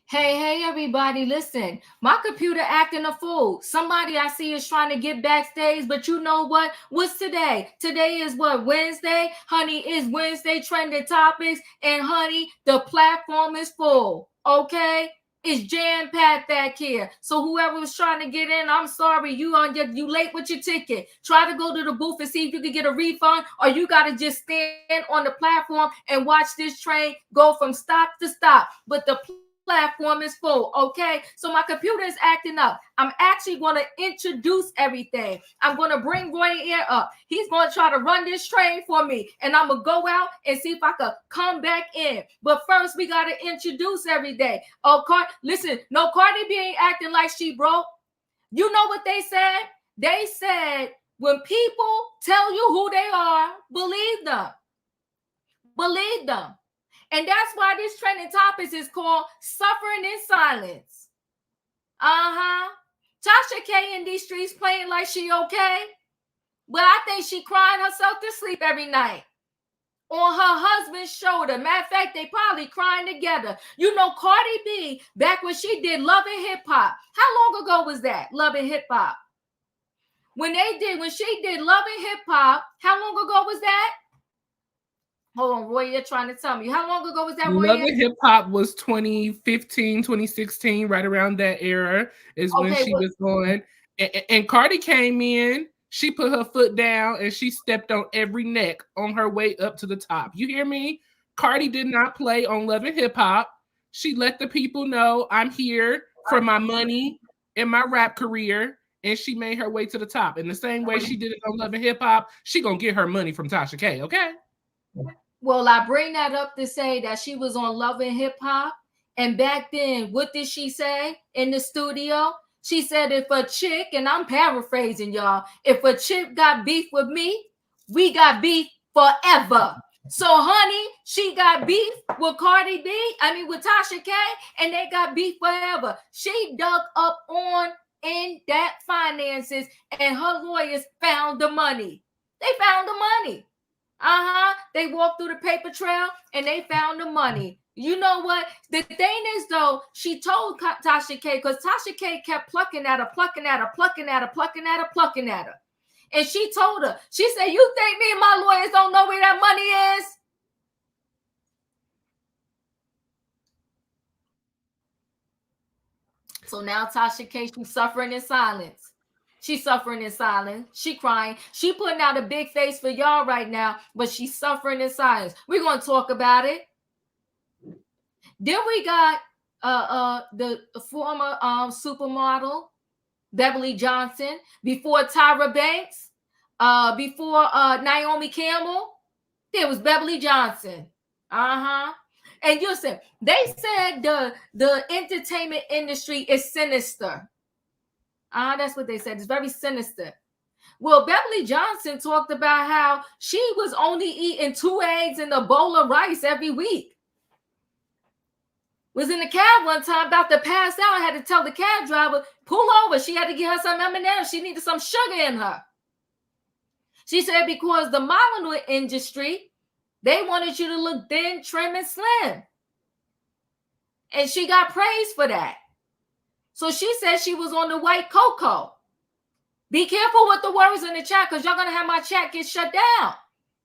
Hey, everybody, listen. My computer acting a fool. Somebody I see is trying to get backstage, but you know what? What's today? Today is what? Wednesday? Honey, it's Wednesday trending topics, and honey, the platform is full. Okay? It's jam-packed back here. So whoever was trying to get in, I'm sorry, you late with your ticket. Try to go to the booth and see if you can get a refund, or you gotta just stand on the platform and watch this train go from stop to stop. But the platform is full, okay? So my computer is acting up. I'm actually going to introduce everything. I'm going to bring Roy Air up. He's going to try to run this train for me, and I'm going to go out and see if I could come back in. But first, we got to introduce everything. Oh, listen, no, Cardi B ain't acting like she broke. You know what they said? They said, when people tell you who they are, believe them. Believe them. And that's why this trending topic is called Suffering in Silence. Tasha K in these streets playing like she okay, but I think she crying herself to sleep every night on her husband's shoulder. Matter of fact, they probably crying together. You know, Cardi B, back when she did Love and Hip Hop, how long ago was that? Love and Hip Hop. When she did Love and Hip Hop, how long ago was that? Hold on, Roy, you're trying to tell me. How long ago was that, Roy? Love and Hip Hop was 2015, 2016, right around that era is when she was on. And Cardi came in, she put her foot down, and she stepped on every neck on her way up to the top. You hear me? Cardi did not play on Love and Hip Hop. She let the people know, I'm here for my money in my rap career, and she made her way to the top. In the same way she did it on Love and Hip Hop, she gonna get her money from Tasha K, okay? Well, I bring that up to say that she was on Love and Hip Hop. And back then, what did she say in the studio? She said, if a chick, and I'm paraphrasing, y'all, if a chick got beef with me, we got beef forever. So, honey, she got beef with Cardi B, with Tasha K, and they got beef forever. She dug up in that finances, and her lawyers found the money. They found the money. They walked through the paper trail and they found the money. You know what? The thing is, though, she told Tasha K, because Tasha K kept plucking at her. And she told her, she said, you think me and my lawyers don't know where that money is? So now Tasha K, she's suffering in silence. She's suffering in silence. She crying. She putting out a big face for y'all right now, but she's suffering in silence. We're going to talk about it. Then we got the former supermodel Beverly Johnson, before Tyra Banks, before Naomi Campbell. There was Beverly Johnson. And listen, they said the entertainment industry is sinister. That's what they said. It's very sinister. Well, Beverly Johnson talked about how she was only eating 2 eggs and a bowl of rice every week. Was in the cab one time about to pass out. I had to tell the cab driver, pull over. She had to get her some M&M's. She needed some sugar in her. She said because the modeling industry, they wanted you to look thin, trim, and slim. And she got praised for that. So she said she was on the white cocoa. Be careful with the words in the chat, because y'all going to have my chat get shut down.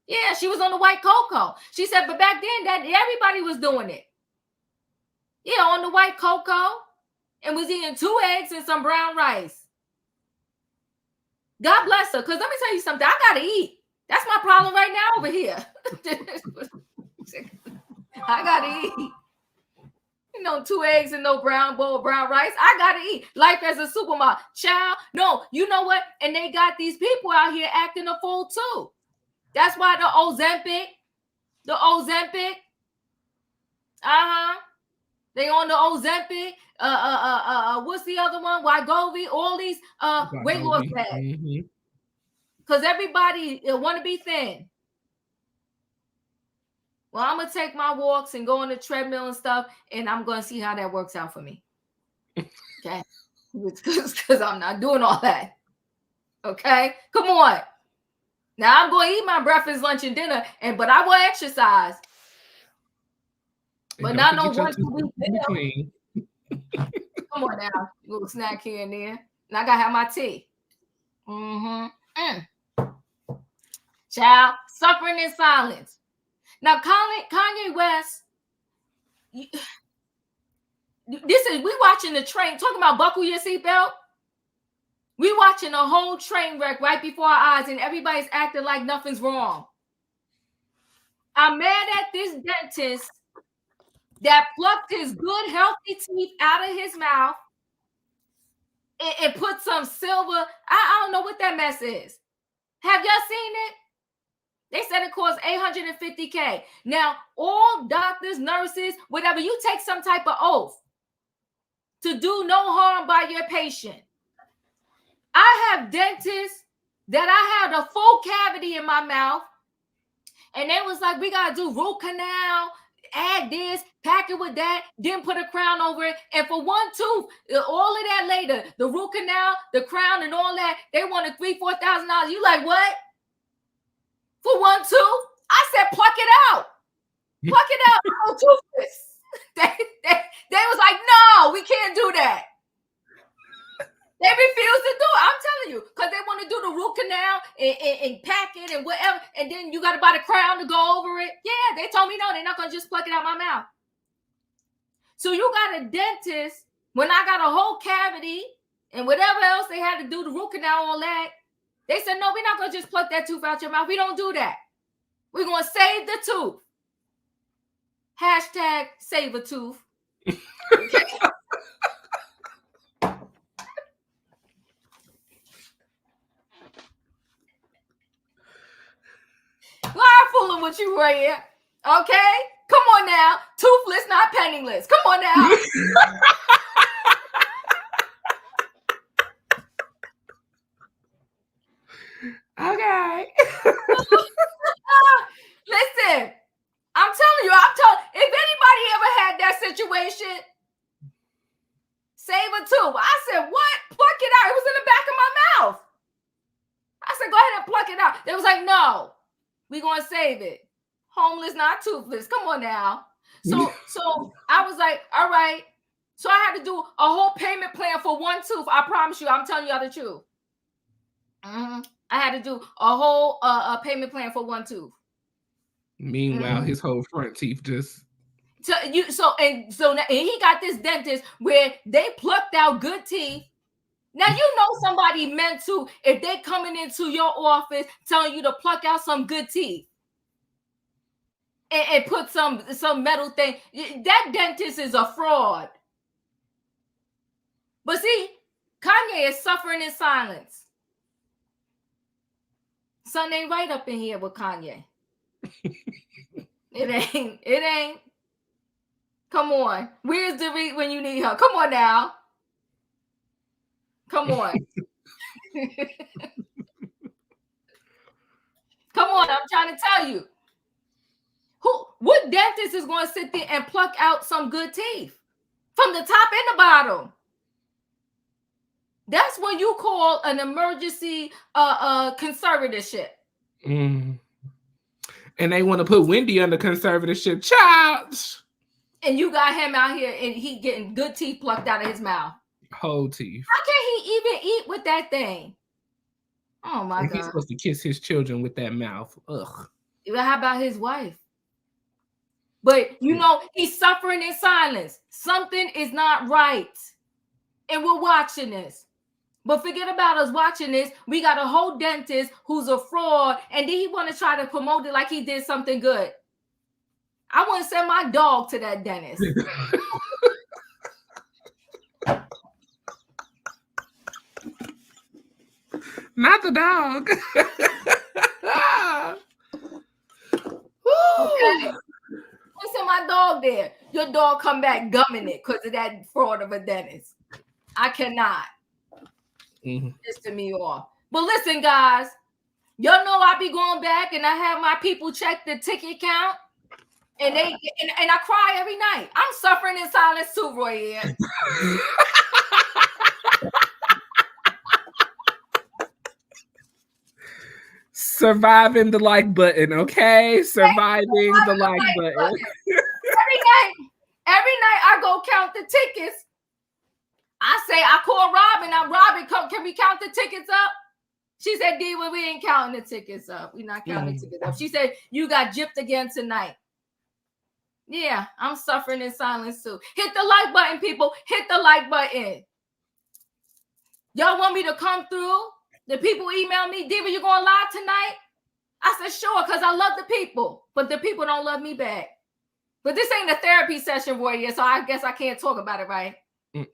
Yeah, she was on the white cocoa. She said, but back then, that everybody was doing it. Yeah, on the white cocoa, and was eating 2 eggs and some brown rice. God bless her, because let me tell you something. I got to eat. That's my problem right now over here. I got to eat. 2 eggs and no bowl of brown rice. I gotta eat. Life as a supermodel. Child, no, you know what? And they got these people out here acting a fool too. That's why the Ozempic. They on the Ozempic. What's the other one? Wegovy. All these weight loss bags. Because everybody want to be thin. Well, I'm going to take my walks and go on the treadmill and stuff, and I'm going to see how that works out for me. Okay? Because I'm not doing all that. Okay? Come on. Now, I'm going to eat my breakfast, lunch, and dinner, but I will exercise. But not no 1 2 weeks. Come on now, little snack here and there. And I gotta have my tea. Child, suffering in silence. Now, Kanye West, this is we watching the train. Talking about buckle your seatbelt. We watching a whole train wreck right before our eyes, and everybody's acting like nothing's wrong. I'm mad at this dentist that plucked his good, healthy teeth out of his mouth and put some silver. I don't know what that mess is. Have y'all seen it? They said it costs $850K. Now, all doctors, nurses, whatever, you take some type of oath to do no harm by your patient. I have dentists that I had a full cavity in my mouth, and they was like, we got to do root canal, add this, pack it with that, then put a crown over it. And for one tooth, all of that later, the root canal, the crown, and all that, they wanted $3,000-$4,000. You like, what? For one tooth? I said, pluck it out. Pluck it out. I'm toothless. They was like, no, we can't do that. They refuse to do it. I'm telling you, because they want to do the root canal and pack it and whatever, and then you got to buy the crown to go over it. Yeah, they told me no, they're not going to just pluck it out my mouth. So you got a dentist, when I got a whole cavity and whatever else they had to do, the root canal, all that, they said, no, we're not going to just pluck that tooth out your mouth. We don't do that. We're going to save the tooth. Hashtag save a tooth. Okay. Well, I'm fooling with you right here. Okay? Come on now. Toothless, not penniless. Come on now. Okay. Listen, I'm telling you, if anybody ever had that situation, save a tooth. I said, what? Pluck it out. It was in the back of my mouth. I said, go ahead and pluck it out. They was like, no, we're going to save it. Homeless, not toothless. Come on now. So I was like, all right. So I had to do a whole payment plan for one tooth. I promise you, I'm telling you the truth. I had to do a whole payment plan for one tooth. Meanwhile, his whole front teeth just. So he got this dentist where they plucked out good teeth. Now you know somebody meant to if they coming into your office telling you to pluck out some good teeth and put some metal thing. That dentist is a fraud. But see, Kanye is suffering in silence. Something ain't right up in here with Kanye. It ain't. Come on. Where's Dorit when you need her? Come on now. Come on. Come on, I'm trying to tell you. What dentist is going to sit there and pluck out some good teeth from the top and the bottom? That's what you call an emergency conservatorship. And they want to put Wendy under conservatorship. Child. And you got him out here and he getting good teeth plucked out of his mouth. Whole teeth. How can he even eat with that thing? Oh my God. He's supposed to kiss his children with that mouth. Ugh. How about his wife? But you know, he's suffering in silence. Something is not right. And we're watching this. But forget about us watching this. We got a whole dentist who's a fraud, and then he want to try to promote it like he did something good. I want to send my dog to that dentist. Not the dog. Okay. I send my dog there. Your dog come back gumming it because of that fraud of a dentist. I cannot. Pissing me off. But listen, guys, y'all know I be going back and I have my people check the ticket count, and I cry every night. I'm suffering in silence too, Roy. Surviving the like button, okay? Surviving the like button. Every night I go count the tickets I say, I call Robin. I'm Robin. Can we count the tickets up? She said, Diva, we ain't counting the tickets up. We're not counting the tickets up. She said, you got gypped again tonight. Yeah, I'm suffering in silence too. Hit the like button, people. Hit the like button. Y'all want me to come through? The people email me, Diva, you going live tonight? I said, sure, because I love the people. But the people don't love me back. But this ain't a therapy session, Warrior, so I guess I can't talk about it, right?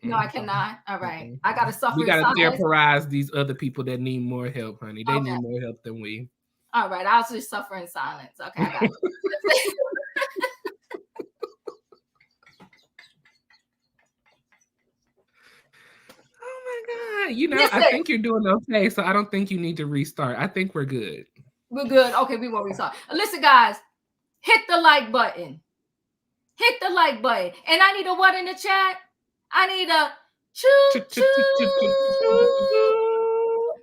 No, I cannot. All right. I got to suffer. We got to therapize these other people that need more help, honey. They need more help than we. All right. I'll just suffer in silence. Okay, I got it. Oh, my God. You know, listen, I think you're doing okay, so I don't think you need to restart. I think we're good. We're good. Okay, we won't restart. Listen, guys, hit the like button. Hit the like button. And I need a what in the chat? I need a choo.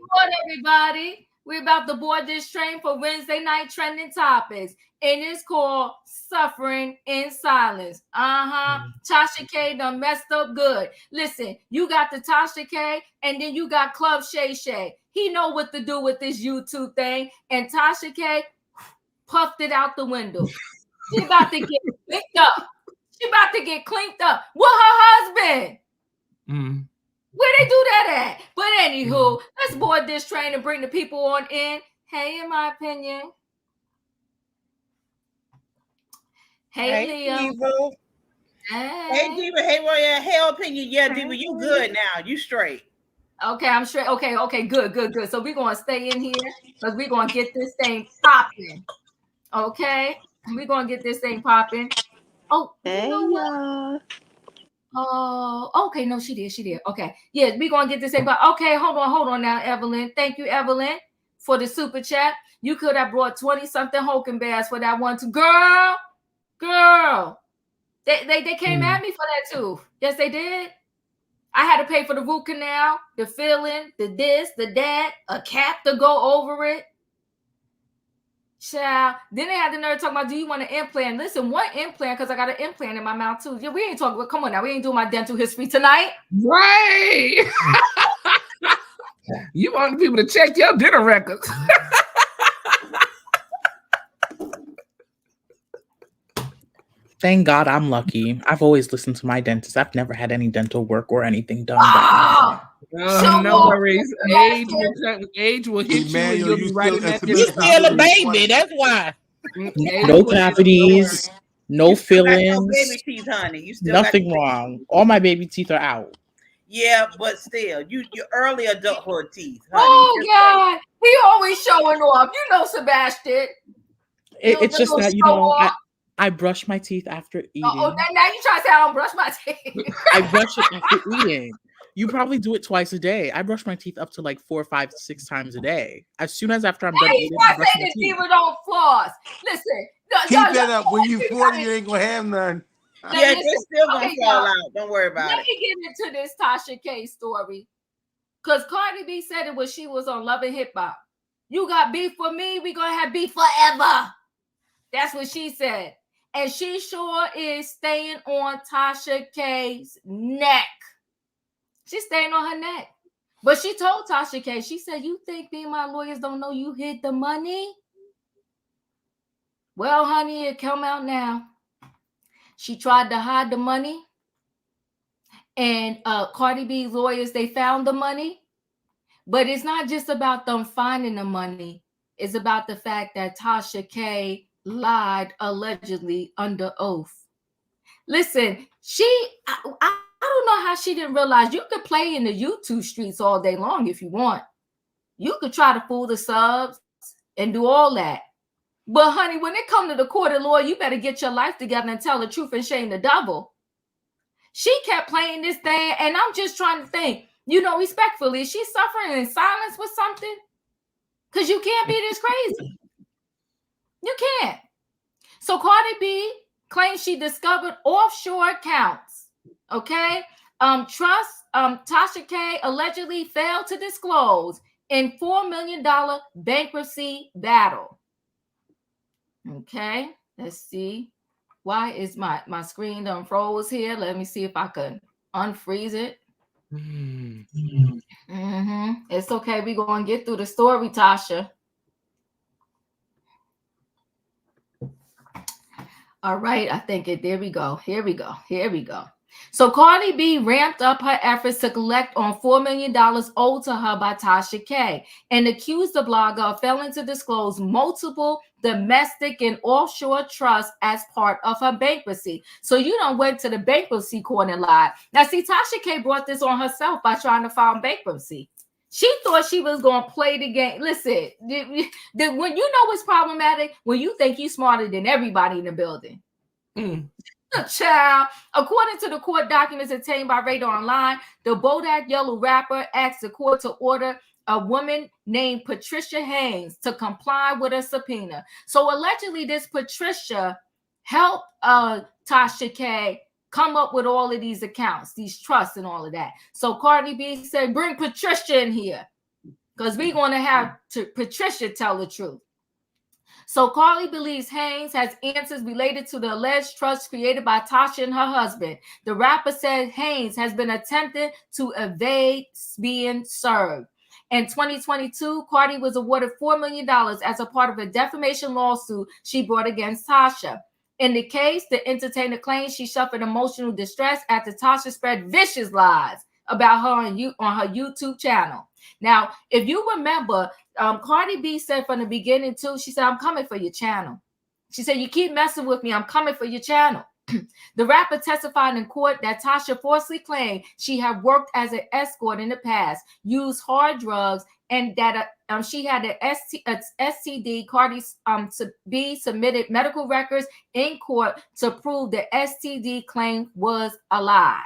What, everybody? We're about to board this train for Wednesday night trending topics. And it's called Suffering in Silence. Tasha K done messed up good. Listen, you got the Tasha K and then you got Club Shay Shay. He know what to do with this YouTube thing. And Tasha K puffed it out the window. She about to get clinked up. She about to get clinked up with her husband. Where they do that at? But anywho, let's board this train and bring the people on in. Hey, in my opinion. Hey Leo. Diva. Hey, Diva. Hey, Roya. Hey, opinion. Yeah, Diva, you good now. You straight. Okay, I'm straight. Okay, good. So we're going to stay in here because we're going to get this thing popping. Okay? We're going to get this thing popping. Oh, hey, you know what? Oh, okay. No, she did. Okay. Yeah, we're going to get this thing. But okay, hold on now, Evelyn. Thank you, Evelyn, for the super chat. You could have brought 20-something Hulking Bears for that one too. Girl. They came at me for that too. Yes, they did. I had to pay for the root canal, the filling, the this, the that, a cap to go over it. Child. Then they had the nerve talking about, do you want an implant? Listen, what implant? Because I got an implant in my mouth too. Yeah, we ain't talking. Come on now, we ain't doing my dental history tonight. Right. You want people to check your dental records. Thank God I'm lucky. I've always listened to my dentist. I've never had any dental work or anything done. No worries. Age will hit you and you'll be right in that. You still a baby. That's why. No cavities, no fillings. No baby teeth, honey. You still nothing wrong. All my baby teeth are out. Yeah, but still, your early adulthood teeth, honey. Oh God, he always showing off. You know, Sebastian. It's just that I brush my teeth after eating. Oh, now you try to say I don't brush my teeth. I brush it after eating. You probably do it twice a day. I brush my teeth up to like 4, 5, 6 times a day. As soon as after I'm done eating, I brush my teeth. People don't floss. Listen, keep that up. When you 40, you ain't gonna have none. Yeah, they're still gonna fall out. Don't worry about it. Let me get into this Tasha K story, because Cardi B said it when she was on Love and Hip Hop. You got beef with me, we gonna have beef forever. That's what she said. And she sure is staying on Tasha K's neck. She's staying on her neck. But she told Tasha K, she said, you think me and my lawyers don't know you hid the money? Well, honey, it come out now. She tried to hide the money. And Cardi B's lawyers, they found the money. But it's not just about them finding the money. It's about the fact that Tasha K lied allegedly under oath. Listen, I don't know how she didn't realize you could play in the YouTube streets all day long if you want. You could try to fool the subs and do all that. But honey, when it comes to the court of law, you better get your life together and tell the truth and shame the devil. She kept playing this thing, and I'm just trying to think, respectfully, she's suffering in silence with something? Because you can't be this crazy. You can't. So Cardi B claims she discovered offshore accounts. Okay. Tasha K allegedly failed to disclose in $4 million bankruptcy battle. Okay. Let's see. Why is my screen done froze here? Let me see if I can unfreeze it. It's okay. We're going to get through the story, Tasha. All right. I think it. There we go. Here we go. So Cardi B ramped up her efforts to collect on $4 million owed to her by Tasha K and accused the blogger of failing to disclose multiple domestic and offshore trusts as part of her bankruptcy. So you done went to the bankruptcy court and lied. Now, see, Tasha K brought this on herself by trying to file bankruptcy. She thought she was going to play the game. Listen, when you know what's problematic, when you think you're smarter than everybody in the building. Child, according to the court documents obtained by Radar Online, the Bodak Yellow rapper asked the court to order a woman named Patricia Haynes to comply with a subpoena. So allegedly, this Patricia helped Tasha K come up with all of these accounts, these trusts and all of that. So Cardi B said, bring Patricia in here because we're going to have Patricia tell the truth. So Carly believes Haynes has answers related to the alleged trust created by Tasha and her husband. The rapper said Haynes has been attempting to evade being served. In 2022, Cardi was awarded $4 million as a part of a defamation lawsuit she brought against Tasha. In the case, the entertainer claims she suffered emotional distress after Tasha spread vicious lies about her on her YouTube channel. Now, if you remember, Cardi B said from the beginning too, she said, I'm coming for your channel. She said, you keep messing with me, I'm coming for your channel. The rapper testified in court that Tasha falsely claimed she had worked as an escort in the past, used hard drugs, and that she had an STD. Cardi B submitted medical records in court to prove the STD claim was a lie.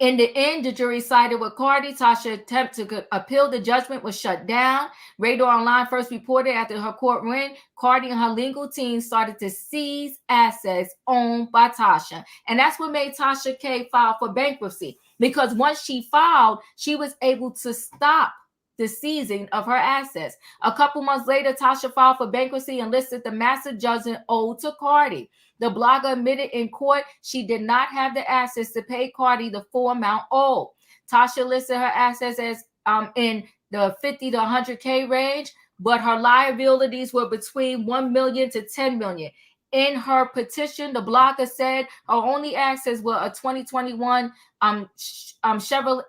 In the end, the jury sided with Cardi. Tasha's attempt to appeal the judgment was shut down. Radar Online first reported after her court win, Cardi and her legal team started to seize assets owned by Tasha. And that's what made Tasha K file for bankruptcy. Because once she filed, she was able to stop the seizing of her assets. A couple months later, Tasha filed for bankruptcy and listed the massive judgment owed to Cardi. The blogger admitted in court she did not have the assets to pay Cardi the full amount owed. Tasha listed her assets as in the 50 to 100K range, but her liabilities were between 1 million to 10 million. In her petition, the blogger said her only assets were a 2021 Chevrolet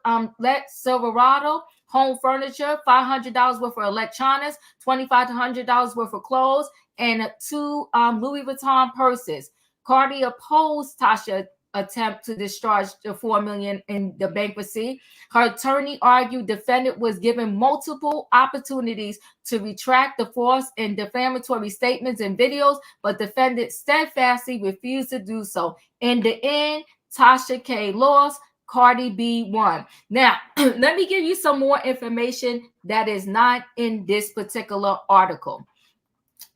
Silverado, home furniture, $500 worth of electronics, $25 to $100 worth of clothes, and 2 Louis Vuitton purses. Cardi opposed Tasha's attempt to discharge the $4 million in the bankruptcy. Her attorney argued defendant was given multiple opportunities to retract the false and defamatory statements and videos, but defendant steadfastly refused to do so. In the end, Tasha K lost. Cardi B won. Now, let me give you some more information that is not in this particular article.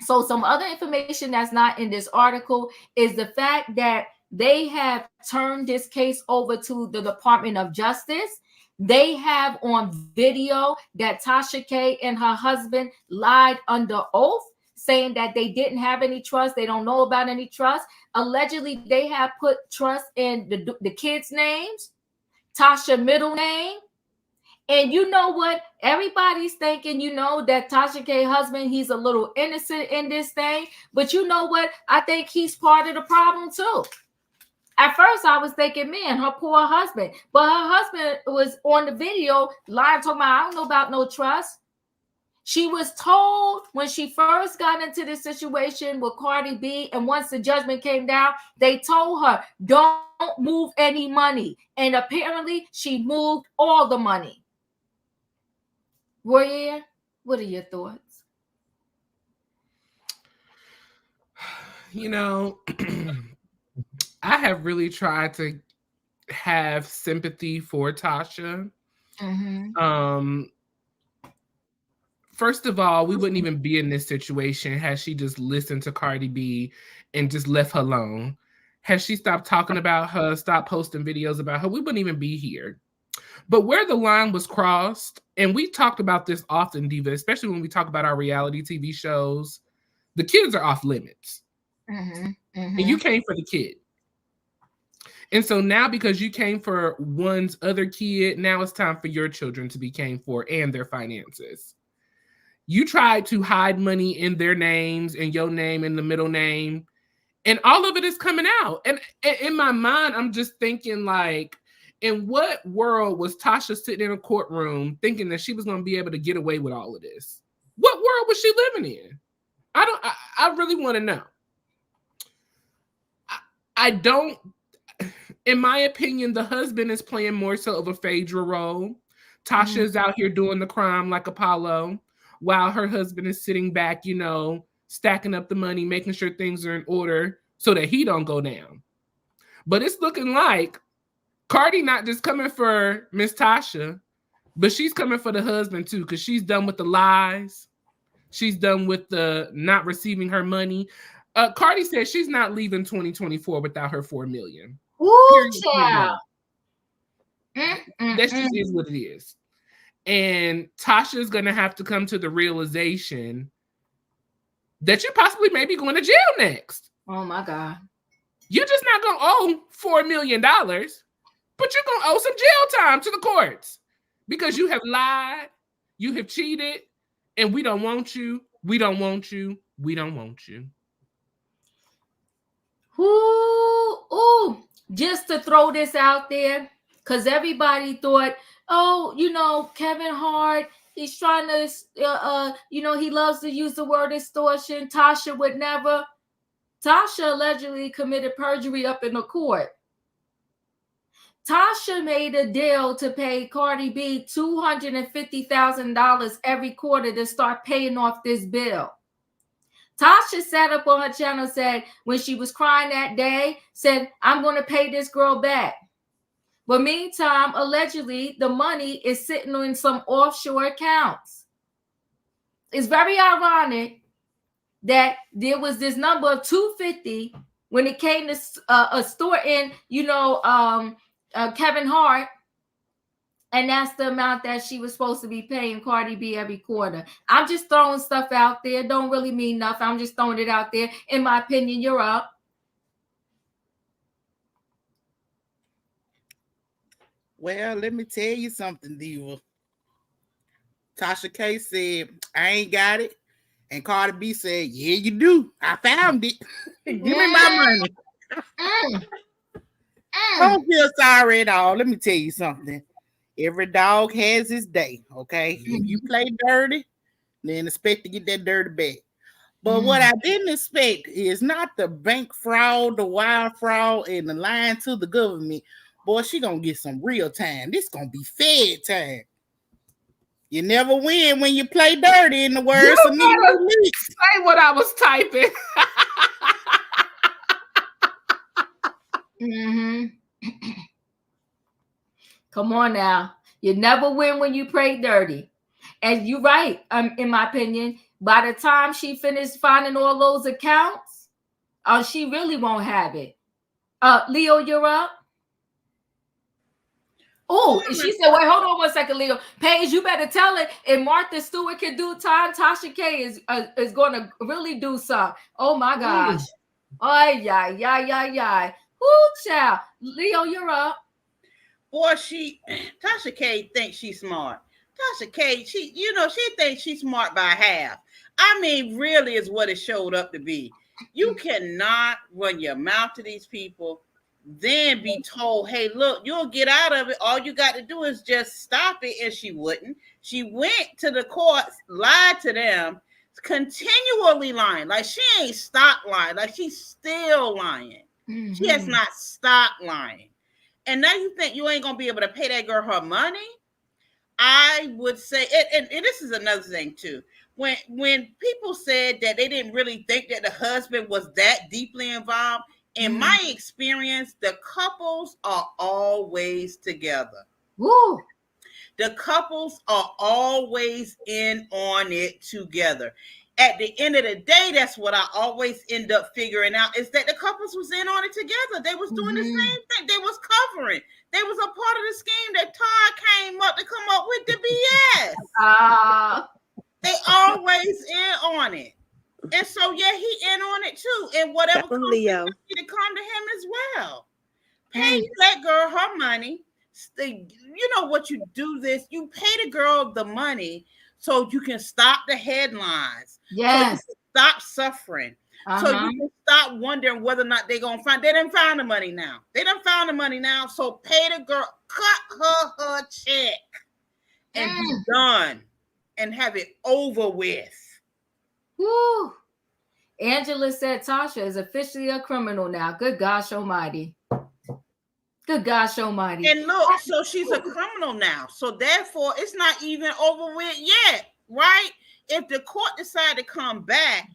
So some other information that's not in this article is the fact that they have turned this case over to the Department of Justice. They have on video that Tasha K and her husband lied under oath, saying that they didn't have any trust. They don't know about any trust. Allegedly, they have put trust in the kids' names, Tasha middle name. And you know what? Everybody's thinking, that Tasha K husband, he's a little innocent in this thing. But you know what? I think he's part of the problem too. At first, I was thinking, man, her poor husband. But her husband was on the video lying, talking about, I don't know about no trust. She was told when she first got into this situation with Cardi B, and once the judgment came down, they told her, don't move any money. And apparently, she moved all the money. Royer, what are your thoughts? I have really tried to have sympathy for Tasha. Mm-hmm. First of all, we wouldn't even be in this situation had she just listened to Cardi B and just left her alone. Had she stopped talking about her, stopped posting videos about her, we wouldn't even be here. But where the line was crossed, and we talked about this often, Diva, especially when we talk about our reality TV shows, the kids are off limits. Mm-hmm. Mm-hmm. And you came for the kid. And so now, because you came for one's other kid, now it's time for your children to be came for and their finances. You tried to hide money in their names and your name in the middle name, and all of it is coming out. And in my mind, I'm just thinking, like, in what world was Tasha sitting in a courtroom thinking that she was going to be able to get away with all of this? What world was she living in? I really want to know. I don't, in my opinion, the husband is playing more so of a Phaedra role. Tasha is out here doing the crime like Apollo, while her husband is sitting back, you know, stacking up the money, making sure things are in order so that he don't go down. But it's looking like Cardi not just coming for Miss Tasha, but she's coming for the husband too, because she's done with the lies. She's done with the not receiving her money. Cardi said she's not leaving 2024 without her $4 million. Ooh, child. That just is what it is. And Tasha's going to have to come to the realization that you're possibly maybe going to jail next. Oh, my God. You're just not going to owe $4 million, but you're going to owe some jail time to the courts because you have lied, you have cheated, and we don't want you. We don't want you. We don't want you. Ooh, just to throw this out there, because everybody thought, oh, you know, Kevin Hart, he's trying to, you know, he loves to use the word extortion. Tasha would never. Tasha allegedly committed perjury up in the court. Tasha made a deal to pay Cardi B $250,000 every quarter to start paying off this bill. Tasha sat up on her channel, said when she was crying that day, said, I'm going to pay this girl back. But meantime, allegedly, the money is sitting in some offshore accounts. It's very ironic that there was this number of 250 when it came to a store in, you know, Kevin Hart, and that's the amount that she was supposed to be paying Cardi B every quarter. I'm just throwing stuff out there. Don't really mean nothing. I'm just throwing it out there. In my opinion, you're up. Well, let me tell you something, Diva. Tasha K said, I ain't got it. And Cardi B said, yeah, you do. I found it. Give me my money. Don't feel sorry at all. Let me tell you something. Every dog has his day, okay? If you play dirty, then expect to get that dirty back. But what I didn't expect is not the bank fraud, the wire fraud, and the lying to the government. Boy, she gonna get some real time. This gonna be fed time. You never win when you play dirty, in the words of me. Say what I was typing. Come on now. You never win when you play dirty. And you're right, in my opinion. By the time she finished finding all those accounts, she really won't have it. Leo, you're up. Oh, she said, wait, hold on 1 second, Leo. Paige, you better tell it. If Martha Stewart can do time, Tasha K is going to really do something. Oh, my gosh. Oh, yeah. Ooh, child. Leo, you're up. Boy, Tasha K thinks she's smart. Tasha K, she thinks she's smart by half. I mean, really is what it showed up to be. You cannot run your mouth to these people, then be told, hey, look, you'll get out of it. All you got to do is just stop it. And she wouldn't. She went to the courts, lied to them, continually lying. Like she ain't stopped lying. Like she's still lying. She has not stopped lying. And now you think you ain't going to be able to pay that girl her money? I would say, and this is another thing too. When people said that they didn't really think that the husband was that deeply involved, in my experience, the couples are always together. Woo. The couples are always in on it together. At the end of the day, that's what I always end up figuring out, is that the couples was in on it together. They was doing the same thing. They was covering. They was a part of the scheme that Todd came up to come up with the BS. They always in on it. And so, yeah, he in on it too. And whatever comes to come to him as well. Pay that girl her money. You know what you do this? You pay the girl the money so you can stop the headlines. Yes. So you can stop suffering. So you can stop wondering whether or not they're going to find. They didn't find the money now. They done found the money now. So pay the girl, cut her check, and be done, and have it over with. Woo. Angela said Tasha is officially a criminal now. Good gosh almighty. Good gosh almighty. And look, so she's a criminal now. So therefore, it's not even over with yet, right? If the court decide to come back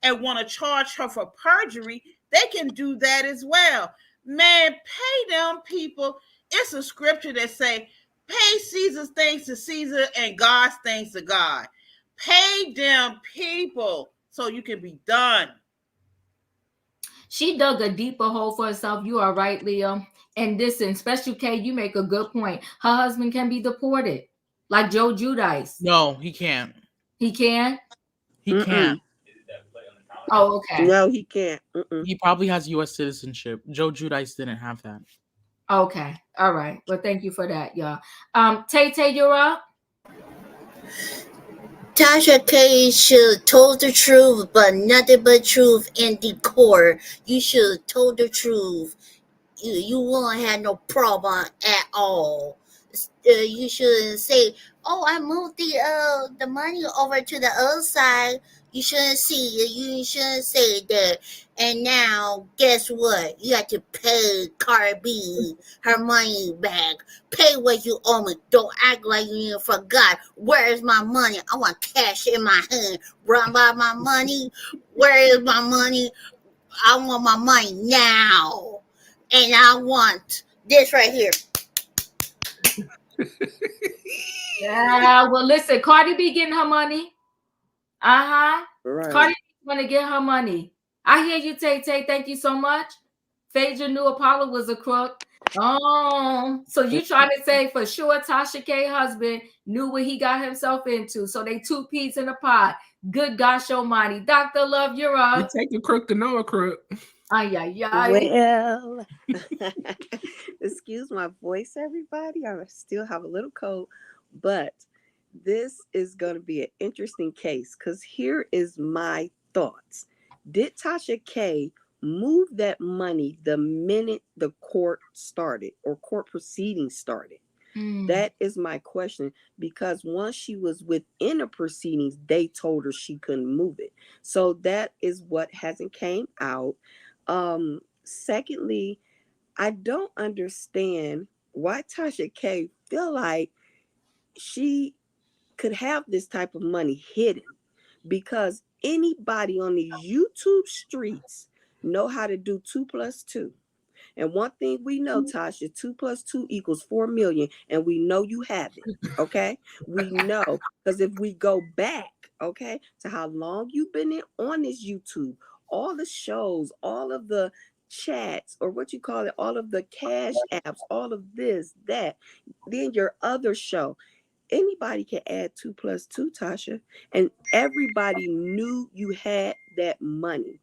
and want to charge her for perjury, they can do that as well. Man, pay them people. It's a scripture that say, pay Caesar's things to Caesar and God's things to God. Pay them people so you can be done. She dug a deeper hole for herself. You are right, Leo. And listen, Special K, you make a good point. Her husband can be deported, like Joe Giudice. No, he can't. He can? He can't. Oh, okay. No, he can't. He probably has U.S. citizenship. Joe Giudice didn't have that. Okay. All right. Well, thank you for that, y'all. Tay, you're up. Tasha K should told the truth, but nothing but truth in the court. You should told the truth. You won't have no problem at all. You shouldn't say, "Oh, I moved the money over to the other side." You shouldn't you shouldn't say that. And now, guess what? You have to pay Cardi B her money back. Pay what you owe me. Don't act like you forgot. Where is my money? I want cash in my hand. Run by my money. Where is my money? I want my money now. And I want this right here. Yeah, well, listen, Cardi B getting her money. Right. Cardi B want to get her money. I hear you, Tay. Thank you so much. Phaedra knew Apollo was a crook. Oh, so you trying to say for sure Tasha K husband knew what he got himself into. So they two peas in a pot. Good gosh almighty. Dr. Love, you're up. You take a crook to know a crook. Well, excuse my voice, everybody. I still have a little cold, but this is going to be an interesting case because here is my thoughts. Did Tasha K move that money the minute the court started or court proceedings started? That is my question, because once she was within the proceedings, they told her she couldn't move it. So that is what hasn't came out. Secondly, I don't understand why Tasha K feel like she could have this type of money hidden, because anybody on the YouTube streets know how to do 2 + 2. And one thing we know, Tasha, 2 + 2 = 4 million. And we know you have it. Okay. We know, because if we go back, okay, to how long you've been on this YouTube, all the shows, all of the chats, or what you call it, all of the cash apps, all of this, that, then your other show, anybody can add 2 + 2, Tasha. And everybody knew you had that money.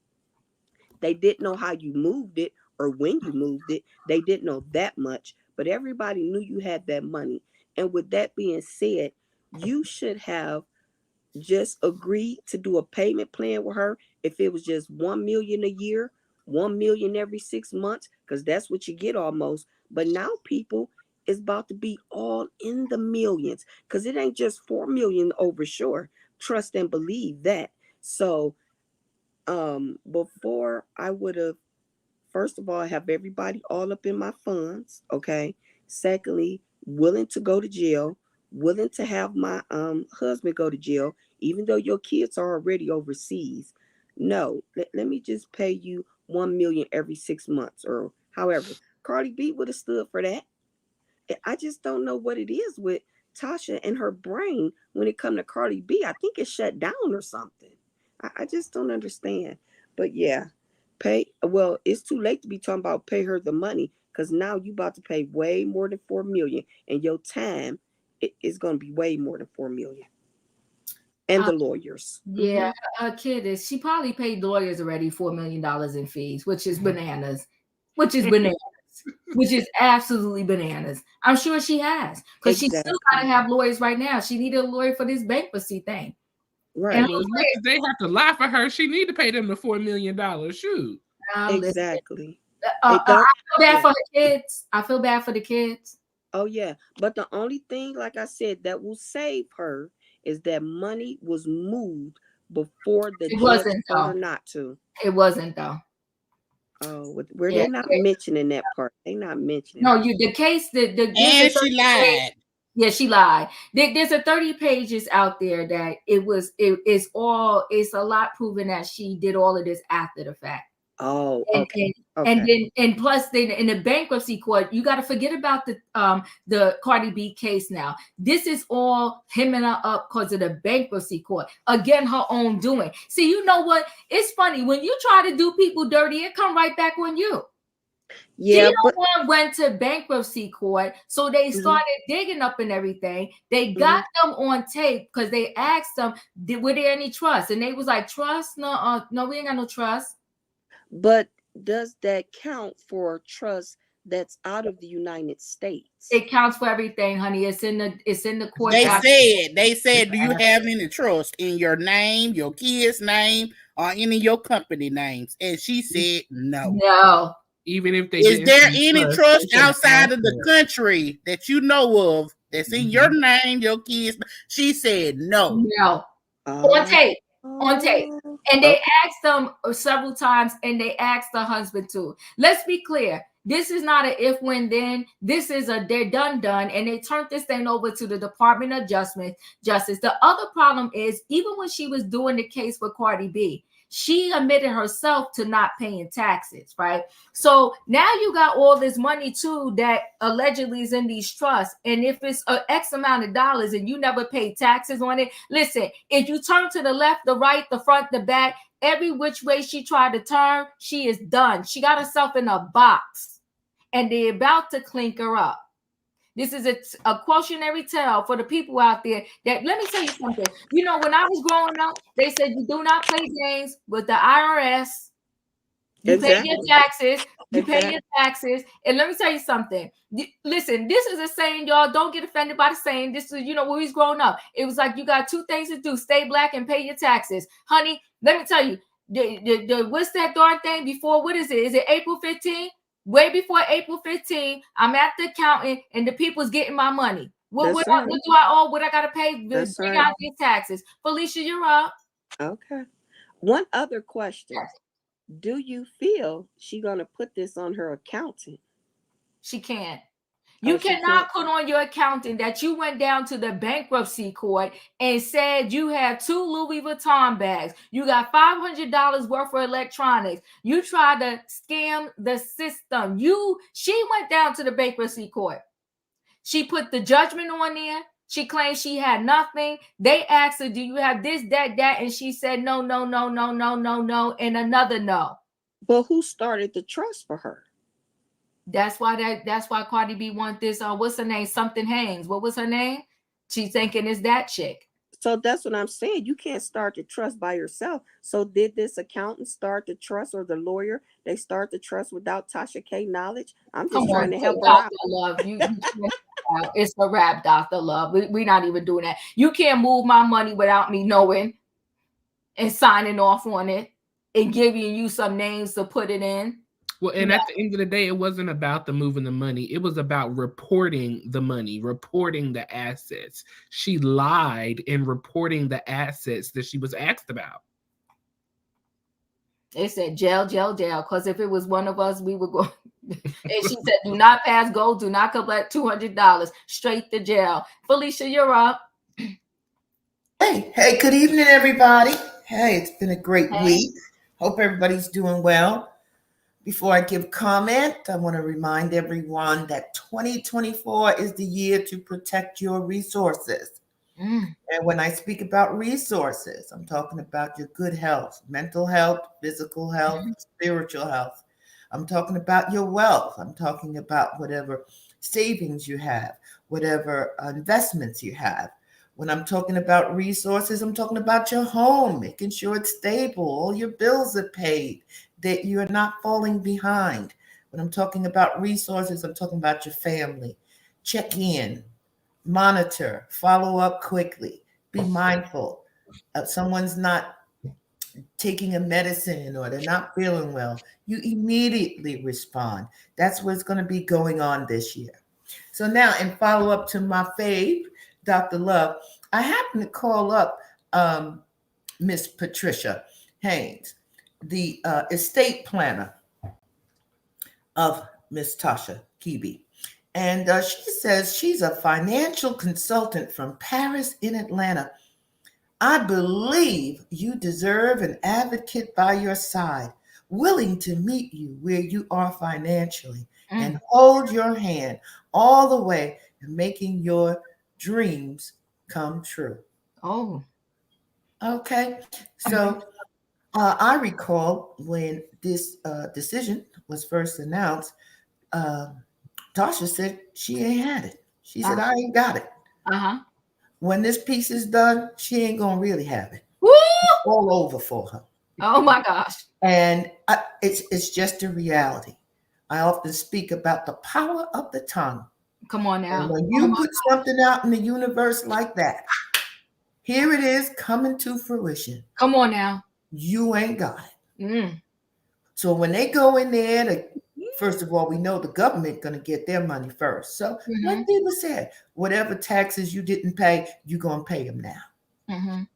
They didn't know how you moved it or when you moved it. They didn't know that much, but everybody knew you had that money. And with that being said, you should have just agreed to do a payment plan with her. If it was just 1 million a year, 1 million every 6 months, because that's what you get almost. But now people is about to be all in the millions, because it ain't just 4 million over sure. Trust and believe that. So before I would have, first of all, have everybody all up in my funds, okay? Secondly, willing to go to jail, willing to have my husband go to jail, even though your kids are already overseas. No, let me just pay you 1 million every 6 months, or however. Cardi B would have stood for that. I just don't know what it is with Tasha and her brain when it comes to Cardi B. I think it's shut down or something. I just don't understand. But yeah, well, it's too late to be talking about pay her the money, because now you about to pay way more than 4 million, and your time is going to be way more than 4 million. And the lawyers. Yeah, her kid she probably paid lawyers already $4 million in fees, which is bananas. which is absolutely bananas. I'm sure she has, because she still got to have lawyers right now. She needed a lawyer for this bankruptcy thing. Right. And Well, as much as they have to lie for her, she need to pay them the $4 million. Shoot. Exactly. I feel bad for the kids. I feel bad for the kids. Oh yeah, but the only thing, like I said, that will save her is that money was moved before the judge told her not to. It wasn't though. Oh, they're not mentioning that part. They're not mentioning. No, the case and she lied. Yeah, she lied. There's a 30 pages out there that it's a lot proving that she did all of this after the fact. Oh, okay. And plus, then in the bankruptcy court, you got to forget about the Cardi B case now. This is all hemming her up because of the bankruptcy court. Again, her own doing. See, you know what? It's funny when you try to do people dirty, it come right back on you. Yeah, one went to bankruptcy court, so they started digging up and everything. They got them on tape because they asked them, were there any trust? And they was like, trust? No, we ain't got no trust. But does that count for trust that's out of the United States? It counts for everything, honey. It's in the court. They said, do you have any trust in your name, your kid's name, or any of your company names? And she said no. No. Even if they is there any trust outside of the country that you know of that's in your name, your kids? She said no. No. On tape. On tape. And they asked them several times, and they asked the husband too. Let's be clear. This is not an if, when, then. This is they're done. And they turned this thing over to the Department of Justice. The other problem is, even when she was doing the case for Cardi B, she admitted herself to not paying taxes, right? So now you got all this money too that allegedly is in these trusts. And if it's an X amount of dollars and you never pay taxes on it, listen, if you turn to the left, the right, the front, the back, every which way she tried to turn, she is done. She got herself in a box and they're about to clink her up. This is a cautionary tale for the people out there that, let me tell you something. You know, when I was growing up, they said you do not play games with the IRS. You pay your taxes. You pay your taxes. And let me tell you something. Listen, this is a saying, y'all. Don't get offended by the saying. This is, when we was growing up, it was like you got two things to do: stay black and pay your taxes. Honey, let me tell you, the what's that darn thing before? What is it? Is it April 15th? Way before April 15th, I'm at the accountant and the people's getting my money. What do I owe? What I got to pay? Bring out these taxes. Felicia, you're up. Okay. One other question. Do you feel she's going to put this on her accountant? She can't. You cannot put on your accountant that you went down to the bankruptcy court and said you have 2 Louis Vuitton bags. You got $500 worth of electronics. You tried to scam the system. She went down to the bankruptcy court. She put the judgment on there. She claimed she had nothing. They asked her, do you have this, that? And she said, no, and another no. But who started the trust for her? That's why Cardi B want this. What's her name? Something Haynes. What was her name? She's thinking it's that chick. So that's what I'm saying. You can't start the trust by yourself. So did this accountant start the trust, or the lawyer? They start the trust without Tasha K knowledge? I'm just trying to help her out. Love. It's a wrap, Dr. Love. We're not even doing that. You can't move my money without me knowing and signing off on it and giving you some names to put it in. Well, and at the end of the day, it wasn't about the moving the money. It was about reporting the money, reporting the assets. She lied in reporting the assets that she was asked about. They said jail, because if it was one of us, we would go. And she said, do not pass go, do not collect $200, straight to jail. Felicia, you're up. Hey, good evening, everybody. Hey, it's been a great week. Hope everybody's doing well. Before I give comment, I want to remind everyone that 2024 is the year to protect your resources. And when I speak about resources, I'm talking about your good health, mental health, physical health, spiritual health. I'm talking about your wealth. I'm talking about whatever savings you have, whatever investments you have. When I'm talking about resources, I'm talking about your home, making sure it's stable, all your bills are paid, that you're not falling behind. When I'm talking about resources, I'm talking about your family. Check in, monitor, follow up quickly. Be mindful if someone's not taking a medicine or they're not feeling well. You immediately respond. That's what's going to be going on this year. So now, in follow up to my fave, Dr. Love, I happen to call up Miss Patricia Haynes, the estate planner of Miss Tasha Kibi. And she says she's a financial consultant from Paris in Atlanta. I believe you deserve an advocate by your side, willing to meet you where you are financially and hold your hand all the way in making your dreams come true. Oh. Okay. So I recall when this decision was first announced, Tasha said she ain't had it. She said, I ain't got it. When this piece is done, she ain't gonna really have it. Woo! It's all over for her. Oh my gosh. And it's just a reality. I often speak about the power of the tongue. Come on now. And when you put something out in the universe like that, here it is coming to fruition. Come on now. You ain't got it. So when they go in there, first of all, we know the government going to get their money first. So like Diva said, whatever taxes you didn't pay, you're going to pay them now.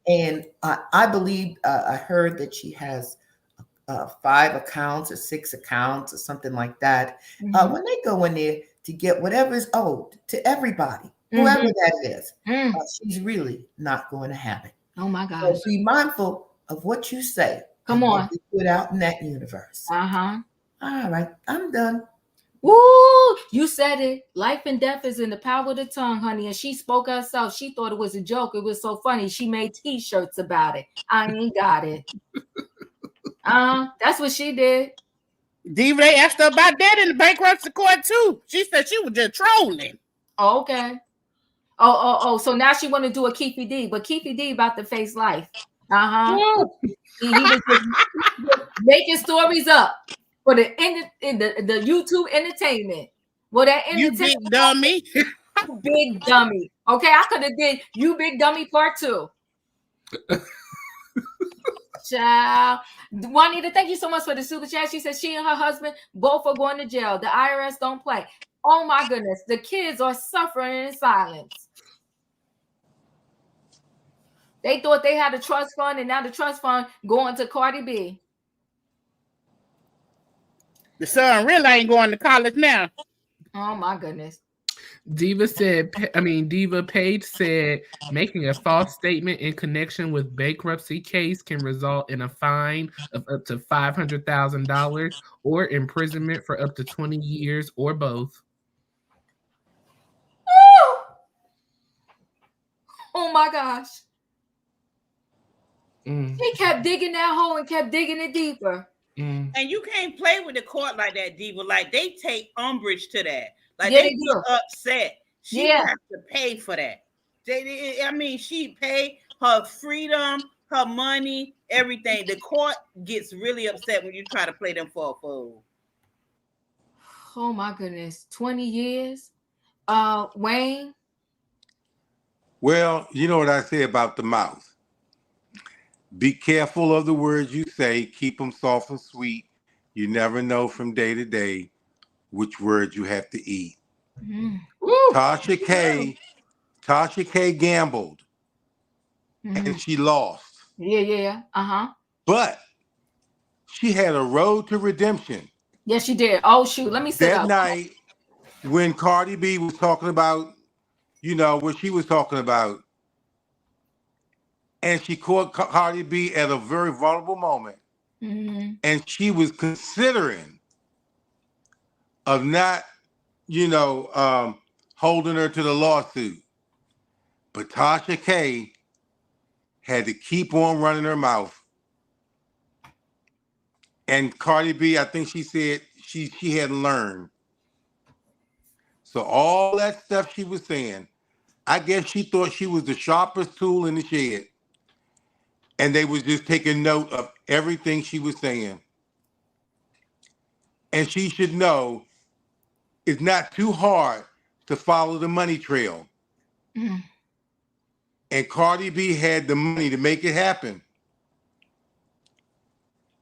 And I believe I heard that she has 5 accounts or 6 accounts or something like that. When they go in there to get whatever is owed to everybody, whoever that is, she's really not going to have it. Oh my gosh. So be mindful of what you say. Come on. What you put out in that universe. All right, I'm done. Woo! You said it. Life and death is in the power of the tongue, honey. And she spoke herself. She thought it was a joke. It was so funny. She made T-shirts about it. I ain't got it. That's what she did. Diva, they asked her about that in the bankruptcy court too. She said she was just trolling. Oh, okay. Oh. So now she want to do a Keefy D, but Keefy D about to face life. He was just making stories up for the YouTube entertainment. Well, that entertainment. You big dummy. Big dummy. Okay, I could have did You Big Dummy Part 2. Child. Juanita, thank you so much for the super chat. She says she and her husband both are going to jail. The IRS don't play. Oh my goodness. The kids are suffering in silence. They thought they had a trust fund, and now the trust fund going to Cardi B. The son really ain't going to college now. Oh my goodness. Diva Page said making a false statement in connection with bankruptcy case can result in a fine of up to $500,000 or imprisonment for up to 20 years or both. Oh my gosh. He kept digging that hole and kept digging it deeper. And you can't play with the court like that, Diva. Like, they take umbrage to that. Like, Yeah, they get upset. She has to pay for that. She paid her freedom, her money, everything. The court gets really upset when you try to play them for a fool. Oh my goodness. 20 years? Wayne? Well, you know what I say about the mouth. Be careful of the words you say. Keep them soft and sweet. You never know from day to day which words you have to eat. Tasha K gambled and she lost. Yeah. But she had a road to redemption. Yes, she did. Oh shoot, let me sit that up. Night when Cardi B was talking about, what she was talking about, and she caught Cardi B at a very vulnerable moment, and she was considering of not, holding her to the lawsuit. But Tasha K had to keep on running her mouth. And Cardi B, I think she said she had learned. So all that stuff she was saying, I guess she thought she was the sharpest tool in the shed. And they was just taking note of everything she was saying. And she should know it's not too hard to follow the money trail. Mm. And Cardi B had the money to make it happen.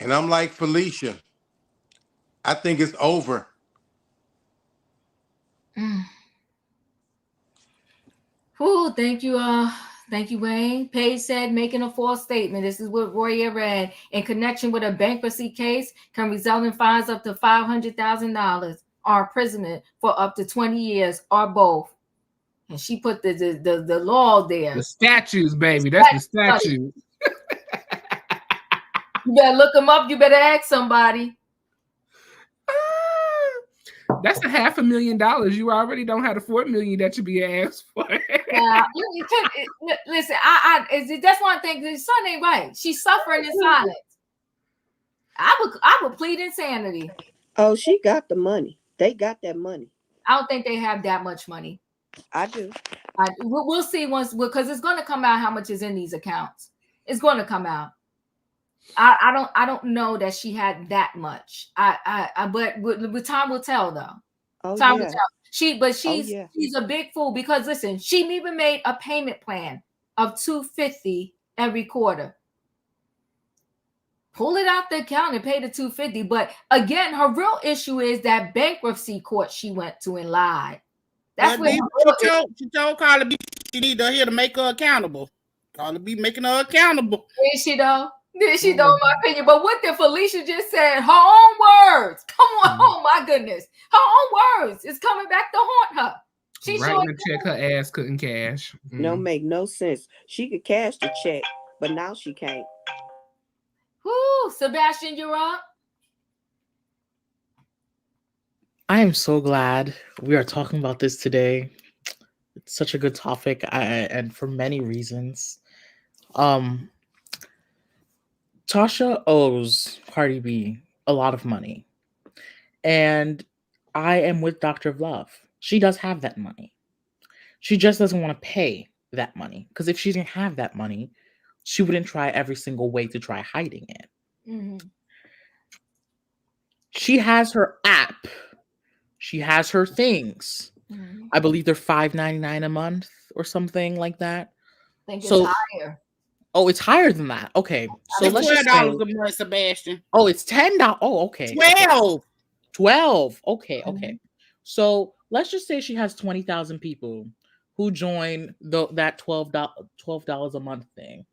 And I'm like Felicia, I think it's over. Whew, thank you, Wayne. Page said, making a false statement. This is what Roya read. In connection with a bankruptcy case, can result in fines up to $500,000 or imprisonment for up to 20 years or both. And she put the law there. The statutes, baby. That's the statute. You better look them up. You better ask somebody. That's $500,000. You already don't have the $4 million that you be asked for. Yeah, listen. That's one thing. The son ain't right. She's suffering in silence. I would plead insanity. Oh, she got the money. They got that money. I don't think they have that much money. I do. We'll see once, because it's going to come out how much is in these accounts. It's going to come out. I don't know that she had that much. But with time will tell, though. Oh, time yeah. will tell. She's a big fool, because listen, she even made a payment plan of $250 every quarter. Pull it out the account and pay the $250. But again, her real issue is that bankruptcy court she went to and lied. That's what she told Carly B she need to here to make her accountable. Carly B making her accountable. Is she though? Did she know my opinion? But what did Felicia just said? Her own words. Come on, oh my goodness. Her own words is coming back to haunt her. She writing a check her ass couldn't cash. No, make no sense. She could cash the check, but now she can't. Whoo, Sebastian, you're up. I am so glad we are talking about this today. It's such a good topic, and for many reasons. Tasha owes Cardi B a lot of money, and I am with Dr. Love. She does have that money. She just doesn't want to pay that money, because if she didn't have that money, she wouldn't try every single way to try hiding it. Mm-hmm. She has her app. She has her things. Mm-hmm. I believe they're $5.99 a month or something like that. I think it's higher. Oh, it's higher than that. Okay. So let's just say $12 a month, Sebastian. Oh, it's $10. Oh, okay. 12. 12. Okay, okay. Mm-hmm. So let's just say she has 20,000 people who join that $12 a month thing.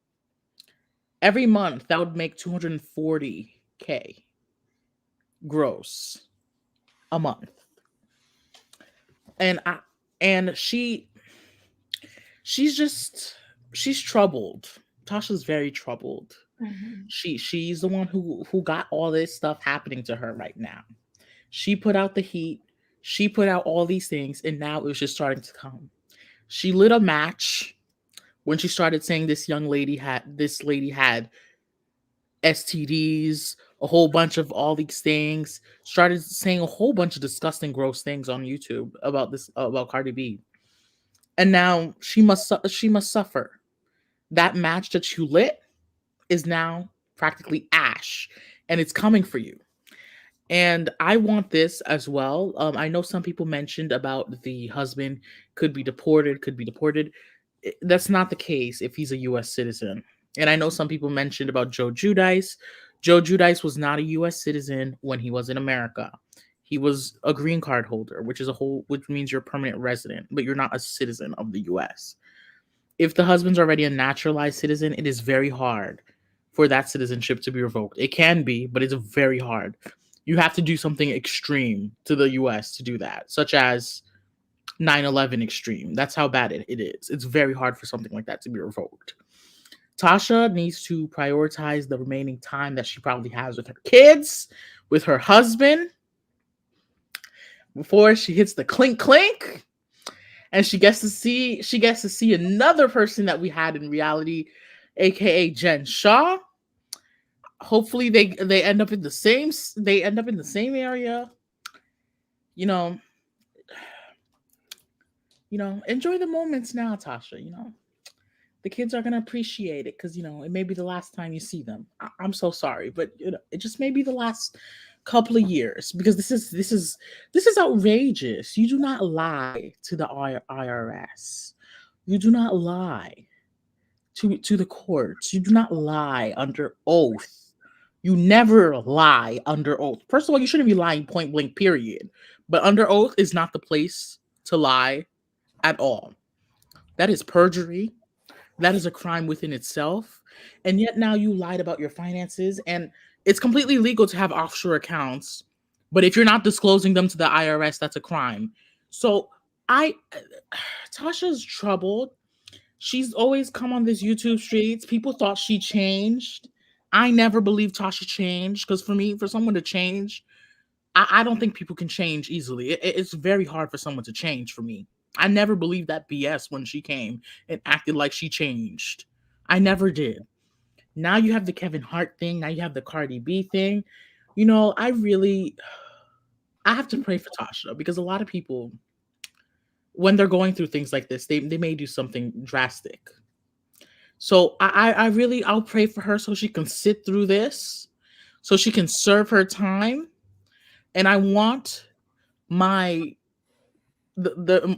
Every month, that would make $240K gross a month. And she's troubled. Tasha's very troubled. Mm-hmm. She's the one who got all this stuff happening to her right now. She put out the heat. She put out all these things, and now it was just starting to come. She lit a match when she started saying this lady had STDs, a whole bunch of all these things, started saying a whole bunch of disgusting, gross things on YouTube about Cardi B. And now she must suffer. That match that you lit is now practically ash, and it's coming for you. And I want this as well. I know some people mentioned about the husband could be deported. That's not the case if he's a U.S. citizen. And I know some people mentioned about Joe Giudice. Joe Giudice was not a U.S. citizen when he was in America. He was a green card holder, which means you're a permanent resident, but you're not a citizen of the U.S. If the husband's already a naturalized citizen, it is very hard for that citizenship to be revoked. It can be, but it's very hard. You have to do something extreme to the U.S. to do that, such as 9/11 extreme. That's how bad it is. It's very hard for something like that to be revoked. Tasha needs to prioritize the remaining time that she probably has with her kids, with her husband, before she hits the clink clink, and she gets to see another person that we had in reality, aka Jen Shaw. Hopefully they end up in the same area. Enjoy the moments now, Tasha. The kids are going to appreciate it because, it may be the last time you see them. I'm so sorry, but it just may be the last couple of years, because this is outrageous. You do not lie to the IRS. You do not lie to the courts. You do not lie under oath. You never lie under oath. First of all, you shouldn't be lying point blank, period. But under oath is not the place to lie at all. That is perjury. That is a crime within itself. And yet now you lied about your finances, and it's completely legal to have offshore accounts. But if you're not disclosing them to the IRS, that's a crime. So Tasha's troubled. She's always come on this YouTube streets. People thought she changed. I never believed Tasha changed, because for me, for someone to change, I don't think people can change easily. It's very hard for someone to change for me. I never believed that BS when she came and acted like she changed. I never did. Now you have the Kevin Hart thing. Now you have the Cardi B thing. I have to pray for Tasha, because a lot of people, when they're going through things like this, they may do something drastic. So I'll pray for her so she can sit through this, so she can serve her time. And I want the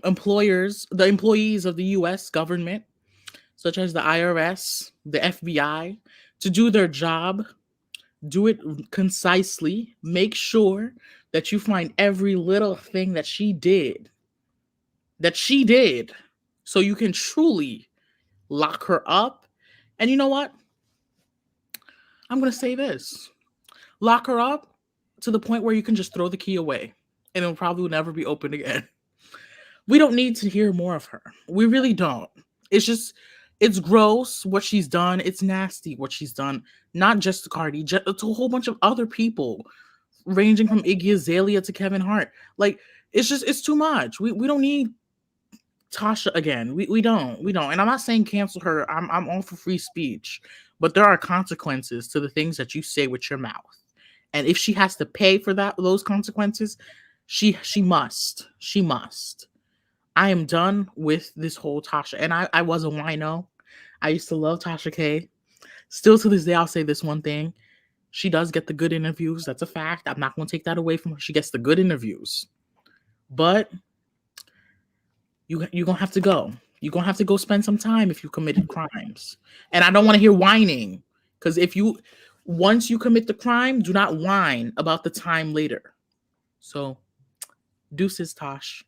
employees of the US government, such as the IRS, the FBI, to do their job, do it concisely, make sure that you find every little thing that she did, so you can truly lock her up. And you know what? I'm going to say this. Lock her up to the point where you can just throw the key away, and it'll probably never be opened again. We don't need to hear more of her. We really don't. It's gross what she's done. It's nasty what she's done. Not just to Cardi, to a whole bunch of other people, ranging from Iggy Azalea to Kevin Hart. Like, it's too much. We don't need Tasha again. We don't. And I'm not saying cancel her. I'm all for free speech, but there are consequences to the things that you say with your mouth. And if she has to pay for those consequences, she must. She must. I am done with this whole Tasha. And I was a wino. I used to love Tasha K. Still to this day, I'll say this one thing. She does get the good interviews. That's a fact. I'm not going to take that away from her. She gets the good interviews. But you're going to have to go. You're going to have to go spend some time if you committed crimes. And I don't want to hear whining. Because once you commit the crime, do not whine about the time later. So, deuces, Tosh.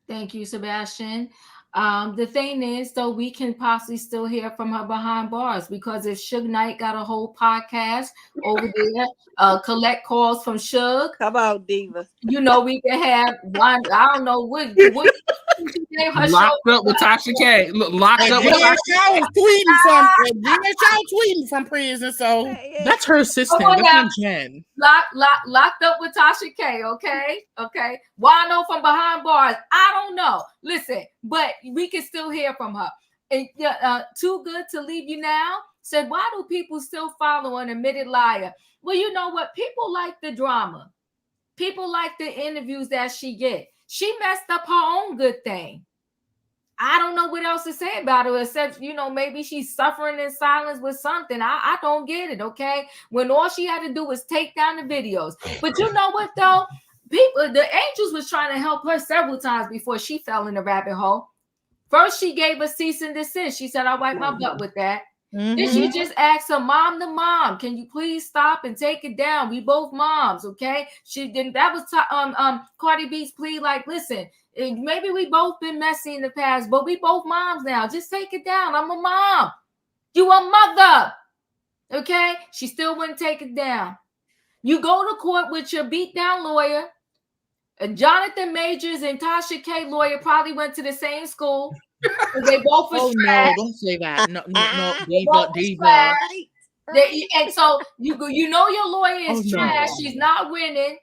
Thank you, Sebastian. The thing is, though, we can possibly still hear from her behind bars, because if Suge Knight got a whole podcast over there, collect calls from Suge. Come on, Diva. We can have one. I don't know what locked up with Tasha K. Locked up with Tasha K. Y'all tweeting from prison, so that's her assistant. That's not Jen. Locked up with Tasha K. Okay. Why I know from behind bars? I don't know. Listen, but we can still hear from her. And Too Good to Leave You Now said, why do people still follow an admitted liar? Well, you know what? People like the drama. People like the interviews that she get. She messed up her own good thing. I don't know what else to say about her, except, maybe she's suffering in silence with something. I don't get it, okay? When all she had to do was take down the videos. But you know what, though? The angels was trying to help her several times before she fell in the rabbit hole. First, she gave a cease and desist. She said, I'll wipe my butt with that. Mm-hmm. Then she just asked her mom to mom, can you please stop and take it down? We both moms, okay? That was Cardi B's plea, like, listen, maybe we both been messy in the past, but we both moms now. Just take it down. I'm a mom. You a mother. Okay? She still wouldn't take it down. You go to court with your beat down lawyer. Jonathan Majors and Tasha K lawyer probably went to the same school. They both was no, don't say that. No, diva. And so you know your lawyer is trash. No. She's not winning.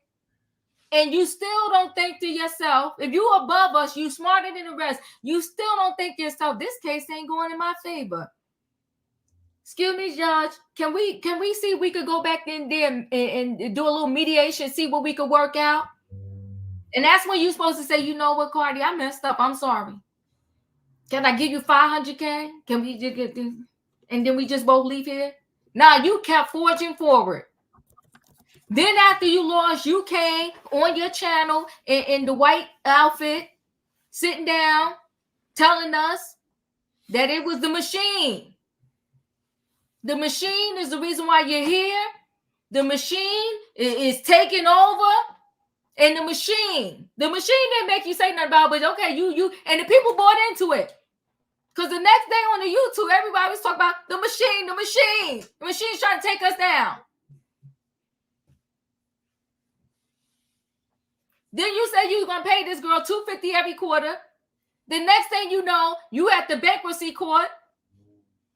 And you still don't think to yourself, if you above us, you smarter than the rest, you still don't think to yourself, this case ain't going in my favor. Excuse me, Judge. Can we see if we could go back in there and do a little mediation, see what we could work out? And that's when you're supposed to say, you know what, Cardi, I messed up. I'm sorry. Can I give you $500K? Can we just get this? And then we just both leave here? Nah, you kept forging forward. Then after you lost, you came on your channel in the white outfit, sitting down, telling us that it was the machine. The machine is the reason why you're here. The machine is taking over. And the machine didn't make you say nothing about it, but okay, you and the people bought into it. Because the next day on the YouTube, everybody was talking about the machine. The machine's trying to take us down. Then you say you're gonna pay this girl $250 every quarter. The next thing you know, you at the bankruptcy court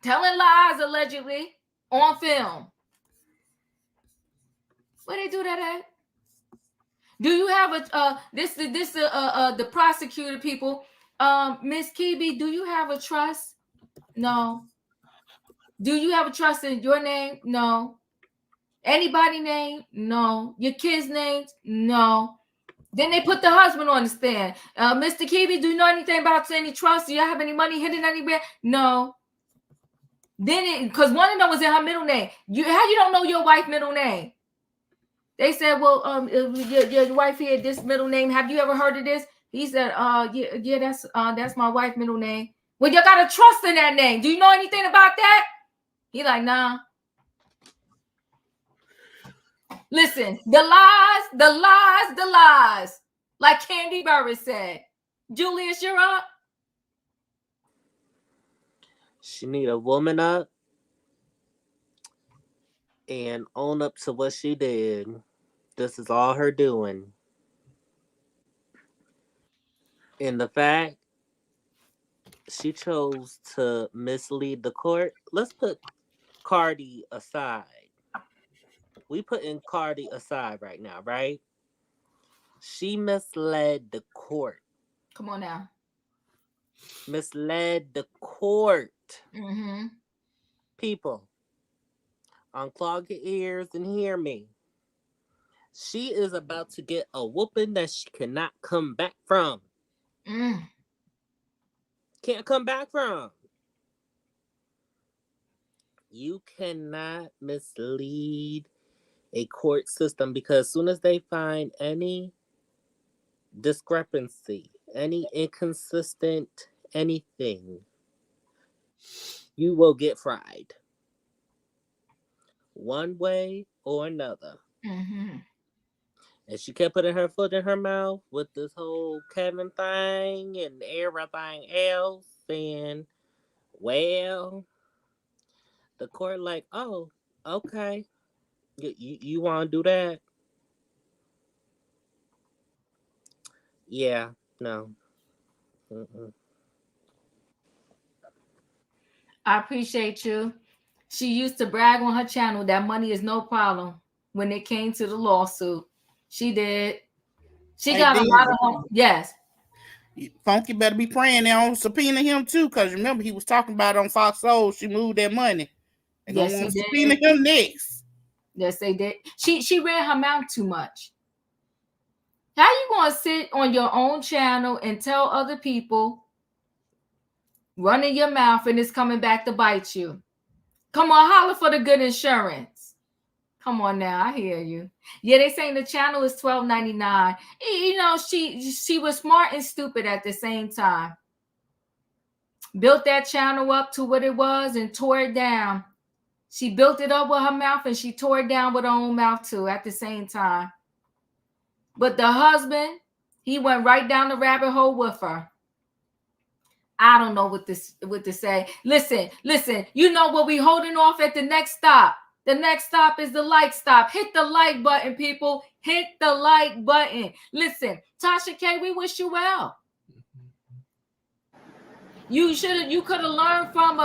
telling lies allegedly on film. Where they do that at? Do you have the prosecutor people? Miss Kibi, do you have a trust? No. Do you have a trust in your name? No. Anybody name? No. Your kids' names? No. Then they put the husband on the stand. Mr. Kibi, do you know anything about any trust? Do you have any money hidden anywhere? No. Then because one of them was in her middle name. How you don't know your wife's middle name? They said, well, your wife here, this middle name. Have you ever heard of this? He said, yeah, that's my wife's middle name. Well, you got to trust in that name. Do you know anything about that? He like, nah. Listen, the lies. Like Candy Burris said. Julius, you're up. She need a woman up and own up to what she did. This is all her doing. And the fact she chose to mislead the court, let's put Cardi aside. We putting Cardi aside right now, right? She misled the court. Come on now. Misled the court. Mm-hmm. People, unclog your ears and hear me. She is about to get a whooping that she cannot come back from. Can't come back from. You cannot mislead a court system, because as soon as they find any discrepancy, any inconsistent anything, you will get fried. One way or another. Mm-hmm. And she kept putting her foot in her mouth with this whole Kevin thing and everything else. And, well, the court like, oh, okay. You want to do that? Yeah, no. Mm-mm. I appreciate you. She used to brag on her channel that money is no problem when it came to the lawsuit. She did. She got a lot of yes. Funky better be praying they don't subpoena him too, because remember he was talking about it on Fox Soul. She moved that money. They're gonna want to subpoena him next. Yes, they did. She ran her mouth too much. How you gonna sit on your own channel and tell other people running your mouth and it's coming back to bite you? Come on, holler for the good insurance. Come on now, I hear you. Yeah, they saying the channel is $12.99. You know, she was smart and stupid at the same time. Built that channel up to what it was and tore it down. She built it up with her mouth and she tore it down with her own mouth too at the same time. But the husband, he went right down the rabbit hole with her. I don't know what to say. Listen. You know what we holding off at the next stop. The next stop is the like stop. Hit the like button, people. Hit the like button. Listen, Tasha K, we wish you well. You could have learned from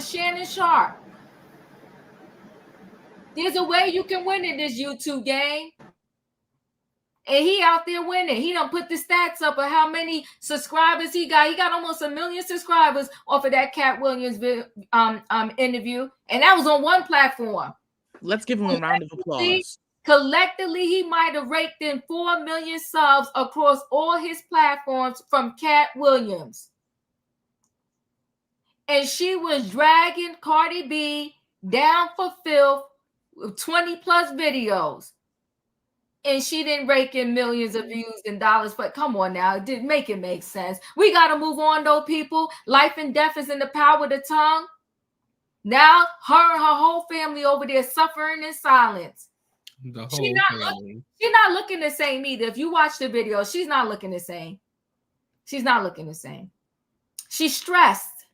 Shannon Sharp. There's a way you can win in this YouTube game. And he out there winning. He done put the stats up of how many subscribers he got. He got almost 1 million subscribers off of that Cat Williams interview. And that was on one platform. Let's give him a round of applause. Collectively, he might have raked in 4 million subs across all his platforms from Cat Williams. And she was dragging Cardi B down for filth 20 plus videos. And she didn't rake in millions of views and dollars. But come on now, it didn't make it make sense. We got to move on, though, people. Life and death is in the power of the tongue. Now, her and her whole family over there suffering in silence. The whole family. She's not looking the same either. If you watch the video, she's not looking the same. She's not looking the same. She's stressed.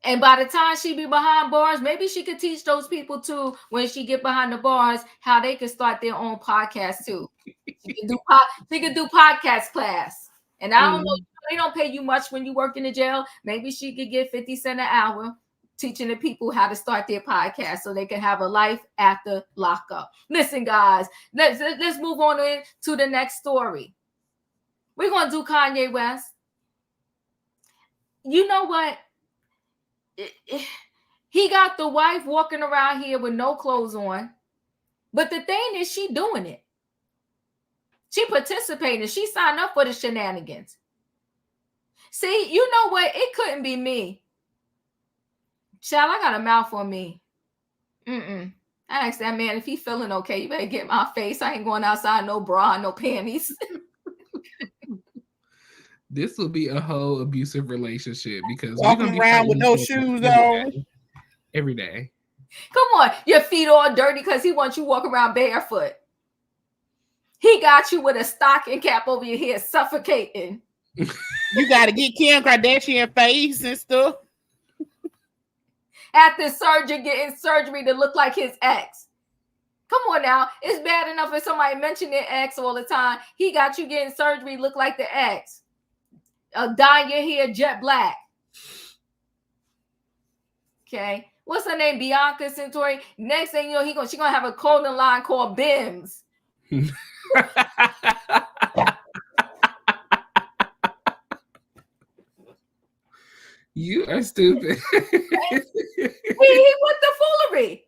And by the time she be behind bars, maybe she could teach those people too, when she get behind the bars, how they could start their own podcast too. She could do podcast class. And I don't know, they don't pay you much when you work in the jail. Maybe she could get 50 cents an hour teaching the people how to start their podcast so they can have a life after lockup. Listen, guys, let's move on to the next story. We're going to do Kanye West. You know what? He got the wife walking around here with no clothes on. But the thing is, she doing it. She participating. She signed up for the shenanigans. See, you know what? It couldn't be me. Child, I got a mouth on me. I asked that man if he feeling okay. You better get my face. I ain't going outside, no bra, no panties. This will be a whole abusive relationship because walking around with no shoes on every day. Come on, your feet all dirty because he wants you to walk around barefoot. He got you with a stocking cap over your head, suffocating. You got to get Kim Kardashian face and stuff. After surgery, getting surgery to look like his ex. Come on now, it's bad enough if somebody mention their ex all the time. He got you getting surgery, look like the ex. Dye your hair jet black. Okay. What's her name? Bianca Centauri. Next thing you know, she's gonna have a clothing line called Bims. You are stupid. he want the foolery.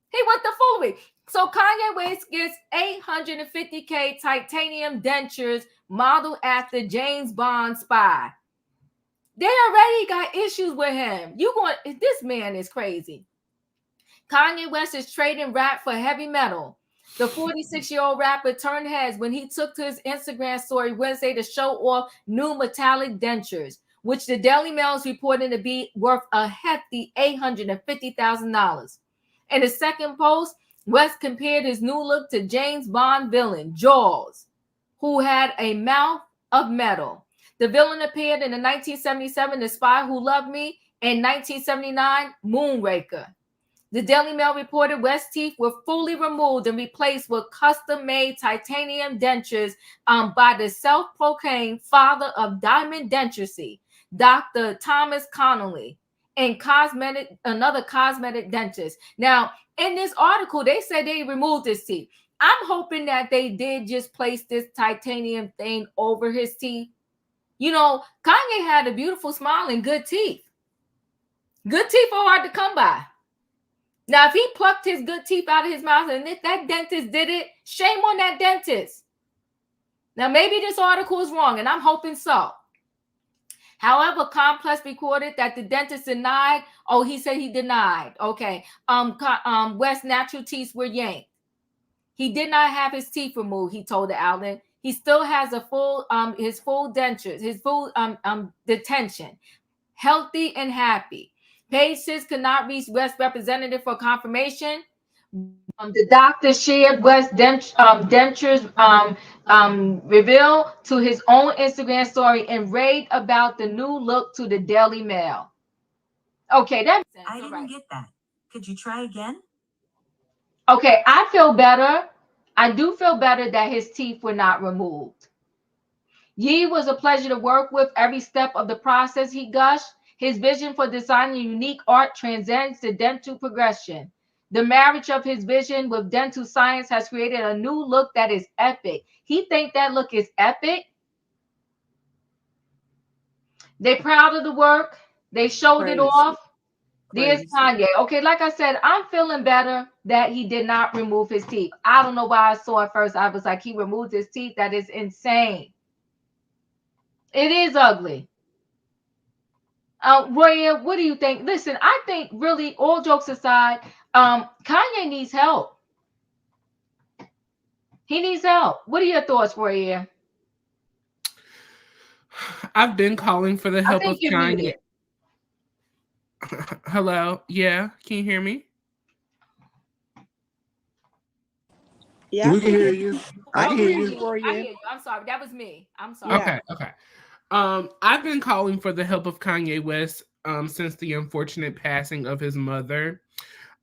He want the foolery. So Kanye West gets 850K titanium dentures modeled after James Bond spy. They already got issues with him. This man is crazy. Kanye West is trading rap for heavy metal. The 46-year-old rapper turned heads when he took to his Instagram story Wednesday to show off new metallic dentures, which the Daily Mail is reporting to be worth a hefty $850,000. In the second post, West compared his new look to James Bond villain Jaws, who had a mouth of metal. The villain appeared in the 1977 The Spy Who Loved Me and 1979 Moonraker. The Daily Mail reported West's teeth were fully removed and replaced with custom-made titanium dentures by the self-proclaimed father of diamond dentistry, Dr. Thomas Connolly, and another cosmetic dentist. Now, in this article, they said they removed his teeth. I'm hoping that they did just place this titanium thing over his teeth. You know, Kanye had a beautiful smile and good teeth. Good teeth are hard to come by. Now, if he plucked his good teeth out of his mouth and if that dentist did it, shame on that dentist. Now, maybe this article is wrong, and I'm hoping so. However, Complex recorded that the dentist denied. Oh, he said he denied. Okay. West's natural teeth were yanked. He did not have his teeth removed, he told the outlet. He still has his full dentures, his full detention, healthy and happy. Page 6 could not reach West representative for confirmation. The doctor shared West dentures revealed to his own Instagram story and raved about the new look to the Daily Mail. Okay, that makes sense. I didn't get that. Could you try again? Okay, I feel better. I do feel better that his teeth were not removed. Yee was a pleasure to work with every step of the process, he gushed. His vision for designing unique art transcends the dental progression. The marriage of his vision with dental science has created a new look that is epic. He thinks that look is epic. They're proud of the work. They showed it off. There's Kanye. Okay, like I said, I'm feeling better that he did not remove his teeth. I don't know why I saw it first. I was like, he removed his teeth. That is insane. It is ugly. Roya, what do you think? Listen, I think really, all jokes aside, Kanye needs help. He needs help. What are your thoughts, Roya? I've been calling for the I help think of you're Kanye. muted. Hello? Yeah, can you hear me? Yeah, I We can can hear hear you. you. I I can can Okay, hear hear I you. you, hear you. I Roy. hear you. I'm sorry. That was me. I'm sorry. Yeah. Okay. I've been calling for the help of Kanye West since the unfortunate passing of his mother.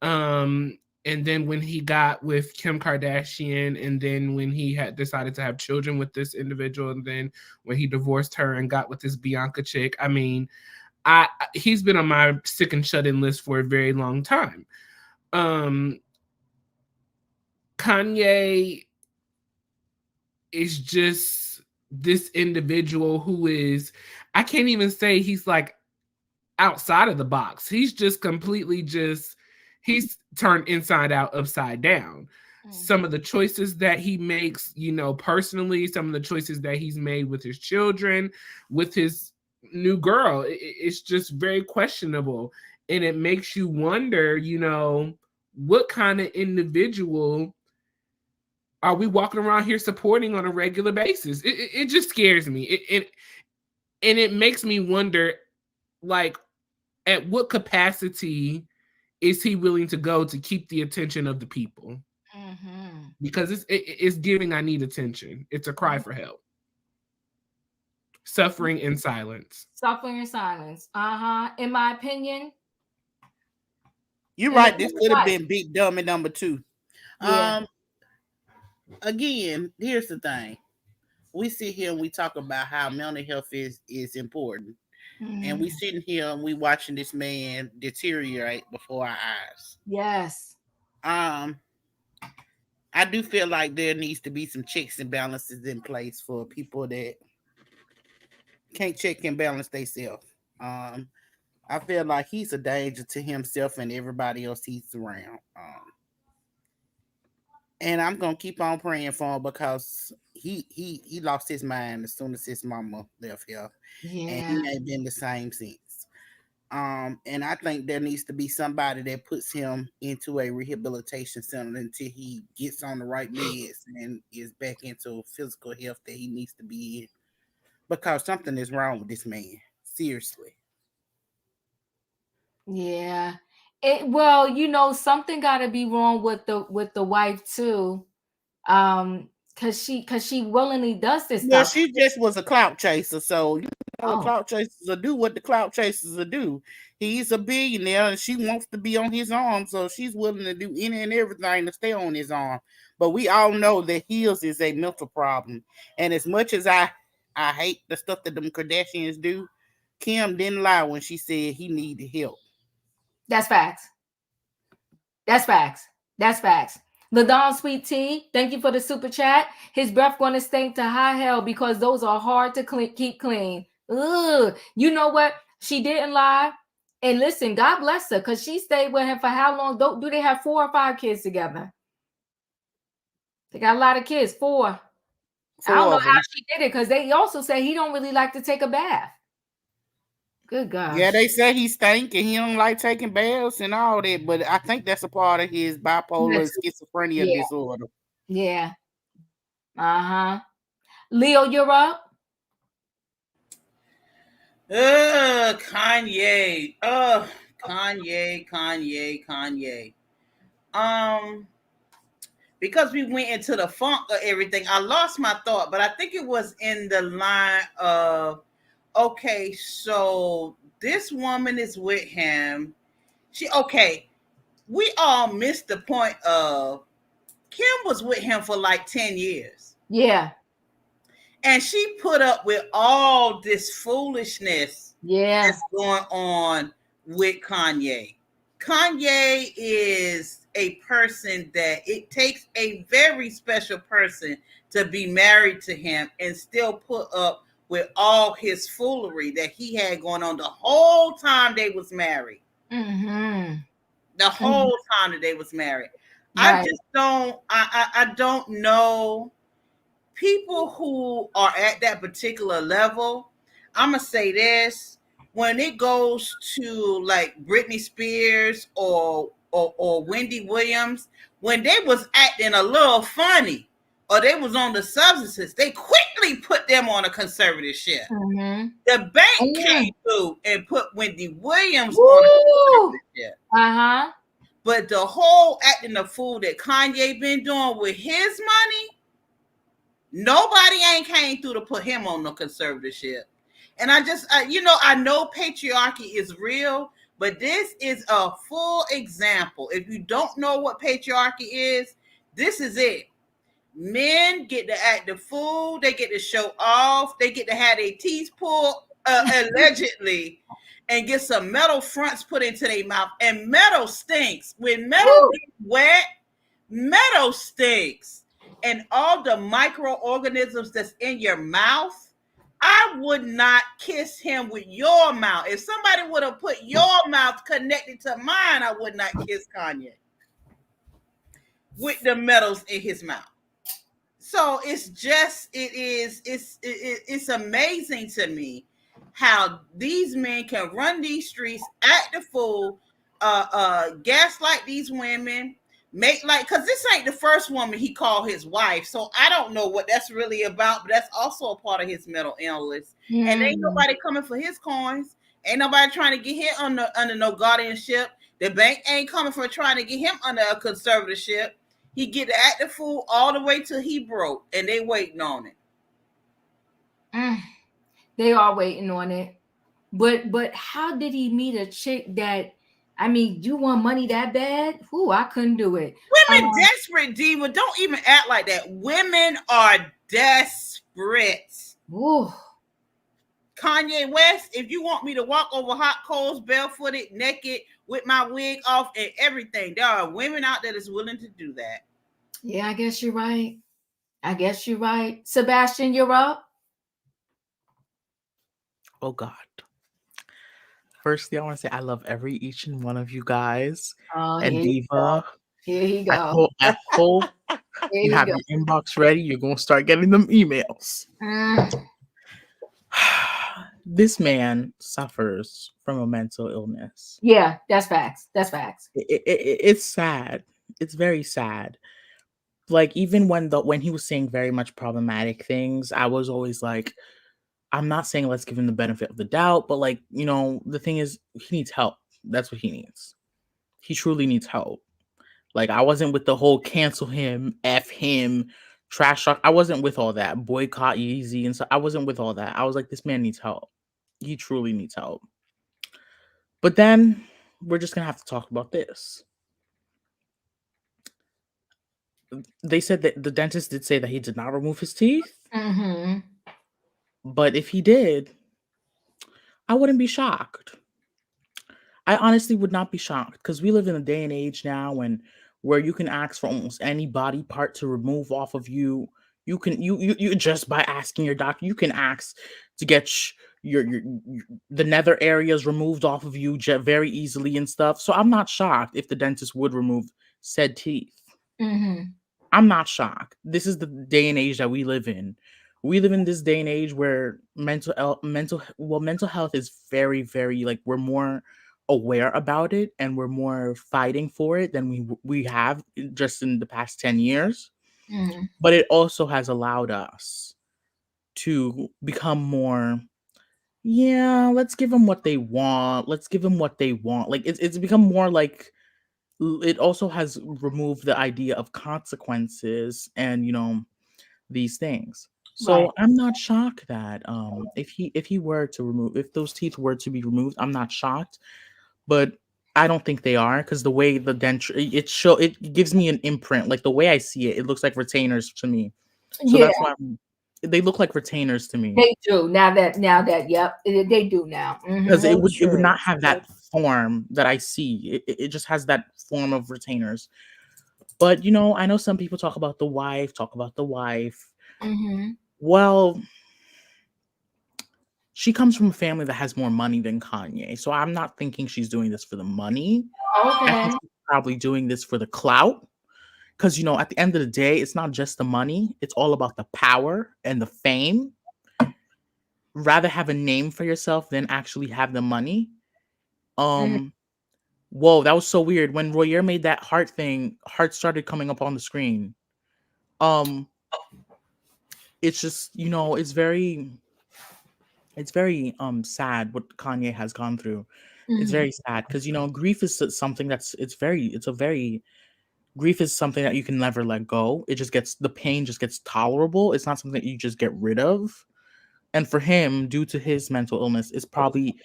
And then when he got with Kim Kardashian, and then when he had decided to have children with this individual, and then when he divorced her and got with this Bianca chick. I mean, he's been on my sick and shut in list for a very long time. Kanye is just this individual who is, I can't even say he's like outside of the box. He's just completely he's turned inside out, upside down. Some of the choices that he makes, personally, some of the choices that he's made with his children, with his new girl, it's just very questionable. And it makes you wonder, what kind of individual are we walking around here supporting on a regular basis? It just scares me. And it makes me wonder, like, at what capacity is he willing to go to keep the attention of the people? Because it's giving, I need attention. It's a cry for help. Suffering in silence. Suffering in silence. In my opinion. You're right. This could have been Big Dummy number 2. Yeah. Again, here's the thing. We sit here and we talk about how mental health is important. And we sitting here and we watching this man deteriorate before our eyes. Yes. I do feel like there needs to be some checks and balances in place for people that can't check and balance themselves. I feel like he's a danger to himself and everybody else he's around. And I'm gonna keep on praying for him because he lost his mind as soon as his mama left here. Yeah. And he ain't been the same since. And I think there needs to be somebody that puts him into a rehabilitation center until he gets on the right meds and is back into physical health that he needs to be in. Because something is wrong with this man. Seriously. Yeah. Something got to be wrong with the wife too. Cause she willingly does this Well, stuff. she just was a clout chaser. So what clout chasers will do, what the clout chasers will do. He's a billionaire and she wants to be on his arm, so she's willing to do any and everything to stay on his arm. But we all know that his is a mental problem. And as much as I hate the stuff that them Kardashians do, Kim didn't lie when she said he needed help. That's facts. That's facts. That's facts. LaDon Sweet Tea, thank you for the super chat. His breath going to stink to high hell because those are hard to keep clean. Ugh. You know what? She didn't lie. And listen, God bless her because she stayed with him for how long? Do they have 4 or 5 kids together? They got a lot of kids. 4. I don't know how she did it because they also say he don't really like to take a bath. Good gosh. Yeah, they say he stank and he don't like taking baths and all that, but I think that's a part of his bipolar schizophrenia disorder. Yeah. Leo, you're up. Kanye. Kanye. Because we went into the funk of everything, I lost my thought, but I think it was in the line of, okay, so this woman is with him. We all missed the point of Kim was with him for like 10 years. Yeah. And she put up with all this foolishness that's going on with Kanye. Kanye is a person that it takes a very special person to be married to him and still put up with all his foolery that he had going on the whole time they was married. The whole time that they was married. Right. I just don't, I don't know people who are at that particular level. I'm going to say this. when it goes to like Britney Spears or Wendy Williams, when they was acting a little funny or they was on the substances, they quickly put them on a conservatorship. Mm-hmm. The bank came through and put Wendy Williams Woo! on a conservatorship. Uh-huh. But the whole acting the fool that Kanye been doing with his money, nobody ain't came through to put him on no conservatorship. And I just, I know patriarchy is real, but this is a full example. If you don't know what patriarchy is, this is it. Men get to act the fool. They get to show off. They get to have their teeth pulled, allegedly, and get some metal fronts put into their mouth. And metal stinks. When metal gets wet, metal stinks. And all the microorganisms that's in your mouth, I would not kiss him with your mouth. If somebody would have put your mouth connected to mine, I would not kiss Kanye with the metals in his mouth. So it's amazing to me how these men can run these streets, act the fool, gaslight these women, because this ain't the first woman he called his wife. So I don't know what that's really about, but that's also a part of his mental illness. Mm. And ain't nobody coming for his coins. Ain't nobody trying to get him under no guardianship. The bank ain't coming for trying to get him under a conservatorship. He get to act the fool all the way till he broke, and they waiting on it. They are waiting on it. But how did he meet a chick that, I mean, you want money that bad? Ooh, I couldn't do it. Women desperate, Diva. Don't even act like that. Women are desperate. Ooh. Kanye West, if you want me to walk over hot coals barefooted, naked, with my wig off and everything, there are women out there that's willing to do that. Yeah, I guess you're right. Sebastian, you're up. Oh God. Firstly, I want to say I love each and one of you guys. And Diva. Here you go. I hope you have your inbox ready. You're going to start getting them emails. This man suffers from a mental illness. Yeah, that's facts. It's sad. It's very sad. Like, even when he was saying very much problematic things, I was always like, I'm not saying let's give him the benefit of the doubt, but like, the thing is, he needs help. That's what he needs. He truly needs help. Like, I wasn't with the whole cancel him, F him, trash talk. I wasn't with all that. Boycott Yeezy and stuff. I wasn't with all that. I was like, this man needs help. He truly needs help. But then we're just going to have to talk about this. They said that the dentist did say that he did not remove his teeth. Mm-hmm. But if he did, I wouldn't be shocked. I honestly would not be shocked, because we live in a day and age now where you can ask for almost any body part to remove off of you. You can you just by asking your doctor, you can ask to get your the nether areas removed off of you very easily and stuff. So I'm not shocked if the dentist would remove said teeth. Mm-hmm. I'm not shocked. This is the day and age that we live in. We live in this day and age where mental health is very, very, like, we're more aware about it and we're more fighting for it than we have just in the past 10 years. Mm-hmm. But it also has allowed us to become more, let's give them what they want. Like, it's become more like, it also has removed the idea of consequences and, these things. So Right. I'm not shocked that if those teeth were to be removed, I'm not shocked. But I don't think they are, because the way the denture, it gives me an imprint. Like, the way I see it, it looks like retainers to me. So that's why they look like retainers to me. They do now that yep, they do now. Because it would not have that form that I see. It just has that form of retainers. But I know some people talk about the wife. Mm-hmm. Well, she comes from a family that has more money than Kanye. So I'm not thinking she's doing this for the money. Okay. I think she's probably doing this for the clout. Because, at the end of the day, it's not just the money. It's all about the power and the fame. rather have a name for yourself than actually have the money. Mhm. Whoa, that was so weird. When Royer made that heart thing, heart started coming up on the screen. Um, it's just, it's very sad what Kanye has gone through. It's Mhm. very sad because grief is something that's it's a very grief is something that you can never let go. It just gets the pain just gets tolerable. It's not something that you just get rid of. And for him, due to his mental illness, it's probably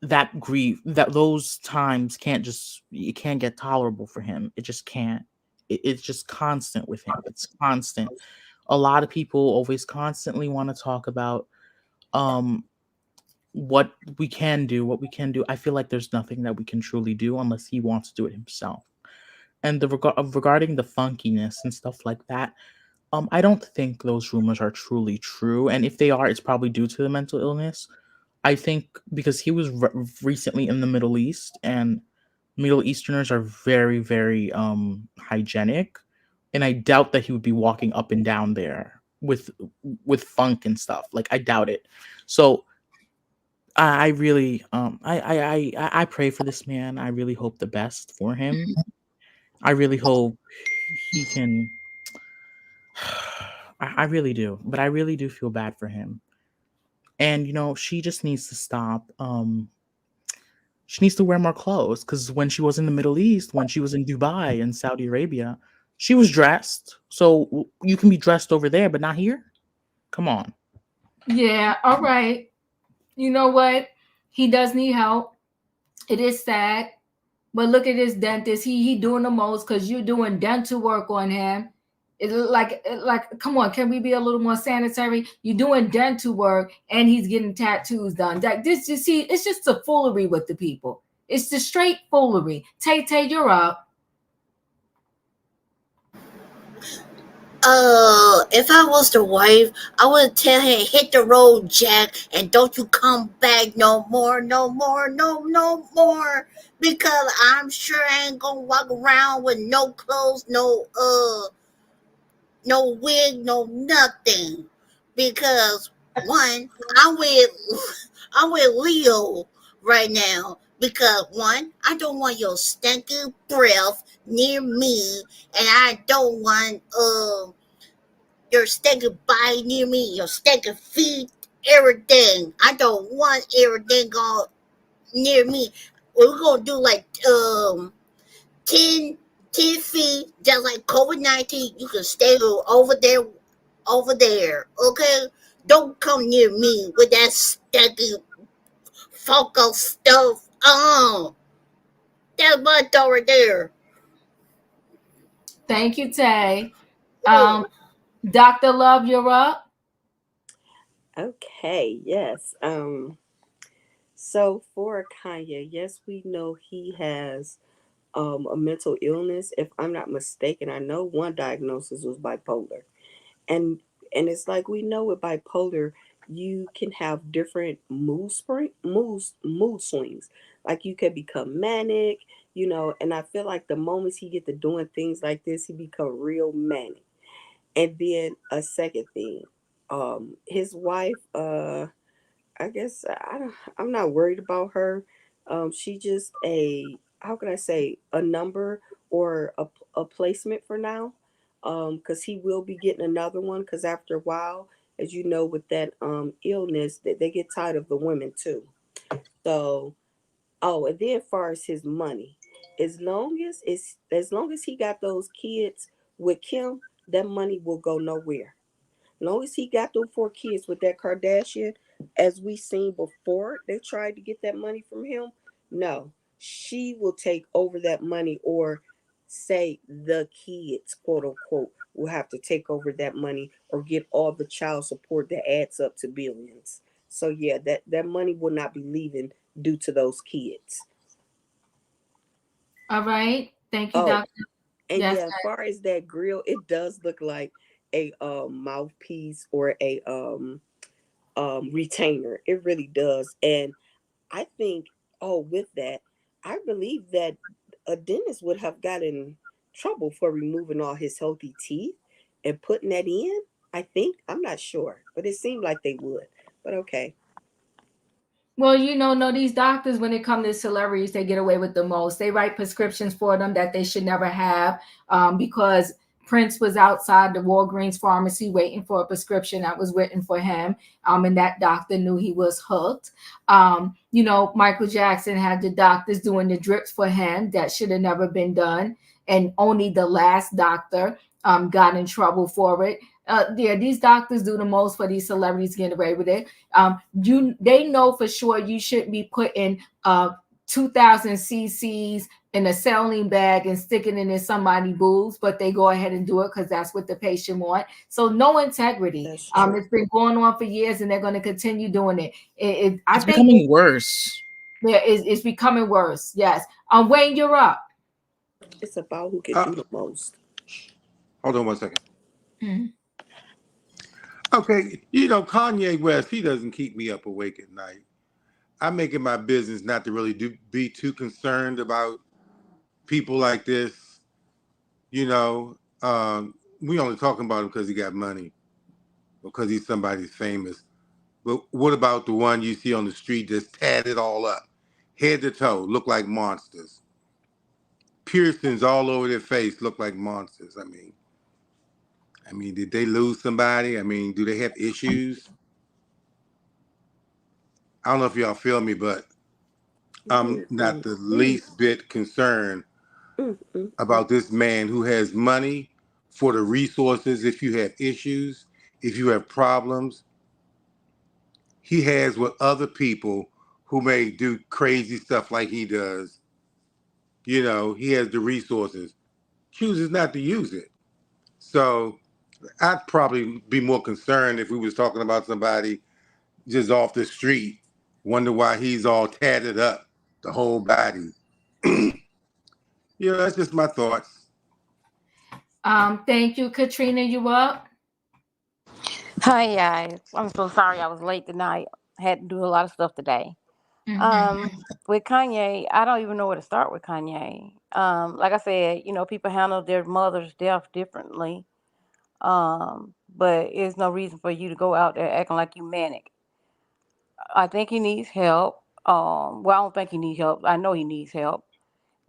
that grief that those times it can't get tolerable for him. It just can't. It's just constant with him. It's constant. A lot of people always constantly want to talk about um what what we can do. I feel like there's nothing that we can truly do unless he wants to do it himself. And regarding the funkiness and stuff like that, I don't think those rumors are truly true. And if they are, it's probably due to the mental illness. I think because he was recently in the Middle East, and Middle Easterners are very, very hygienic, and I doubt that he would be walking up and down there with funk and stuff. Like I doubt it. So I really I pray for this man. I really hope the best for him. I really hope he can. I really do, but I really do feel bad for him. And she just needs to stop. She needs to wear more clothes because when she was in the Middle East, when she was in Dubai and Saudi Arabia, she was dressed. So you can be dressed over there, but not here. Come on. Yeah, all right. You know what? He does need help. It is sad. But look at this dentist. He doing the most because you're doing dental work on him. Like come on, can we be a little more sanitary? You're doing dental work and he's getting tattoos done. Like this, you see, it's just a foolery with the people. It's the straight foolery. Tay Tay, you're up. If I was the wife, I would tell him hit the road, Jack, and don't you come back no more, no more, no more. Because I'm sure I ain't gonna walk around with no clothes, no wig, no nothing. Because one, I'm with Leo right now. Because one, I don't want your stinking breath near me, and I don't want your stinking body near me, your stinking feet, everything. I don't want everything all near me. We're gonna do like 10, 10 feet, just like COVID-19. You can stay over there, okay? Don't come near me with that stinking focal stuff. That's my door right there. Thank you, Tay. Um, Dr. Love, you're up. Okay, yes. So for Kanye, yes, we know he has a mental illness. If I'm not mistaken, I know one diagnosis was bipolar. And it's like we know with bipolar, you can have different mood swings. Like you could become manic, and I feel like the moments he get to doing things like this, he become real manic. And then a second thing, his wife, I guess I'm not worried about her. She just a how can I say a number or a placement for now. Because he will be getting another one. Because after a while, as you know, with that illness, that they get tired of the women too. So and then as far as his money, as long as he got those kids with Kim, that money will go nowhere. Long as he got them 4 kids with that Kardashian, as we seen before, they tried to get that money from him. No, she will take over that money, or say the kids, quote unquote, will have to take over that money or get all the child support that adds up to billions. So yeah, that money will not be leaving due to those kids. All right. Thank you, Oh, Doctor. and Yes. yeah, as far as that grill, it does look like a mouthpiece or a retainer. It really does. And I think, with that, I believe that a dentist would have gotten trouble for removing all his healthy teeth and putting that in. I think, I'm not sure, but it seemed like they would. But okay. Well, no, these doctors, when it comes to celebrities, they get away with the most. They write prescriptions for them that they should never have, because Prince was outside the Walgreens pharmacy waiting for a prescription that was written for him, and that doctor knew he was hooked. Michael Jackson had the doctors doing the drips for him that should have never been done, and only the last doctor got in trouble for it. These doctors do the most for these celebrities getting away with it. They know for sure you shouldn't be putting 2,000 cc's in a saline bag and sticking it in somebody's boobs, but they go ahead and do it because that's what the patient want. So no integrity. It's been going on for years, and they're going to continue doing it. It's becoming worse. Yeah, it's becoming worse. Yes. Wayne, you're up. It's about who can do the most. Hold on one second. Mm-hmm. Okay, Kanye West, he doesn't keep me up awake at night. I make it my business not to really be too concerned about people like this. We only talking about him because he got money, because he's somebody's famous. But what about the one you see on the street that's tatted all up, head to toe, look like monsters? Piercings all over their face, look like monsters. I mean, did they lose somebody? I mean, do they have issues? I don't know if y'all feel me, but I'm not the least bit concerned about this man who has money for the resources. If you have issues, if you have problems, he has what other people who may do crazy stuff like he does. He has the resources, chooses not to use it. So I'd probably be more concerned if we was talking about somebody just off the street, wonder why he's all tatted up, the whole body. That's just my thoughts. Thank you, Katrina. You up? Hi guys. I'm so sorry I was late tonight. I had to do a lot of stuff today. With Kanye, I don't even know where to start with Kanye. Like I said, people handle their mother's death differently. But it's no reason for you to go out there acting like you manic. I think he needs help. Well, I don't think he needs help. I know he needs help.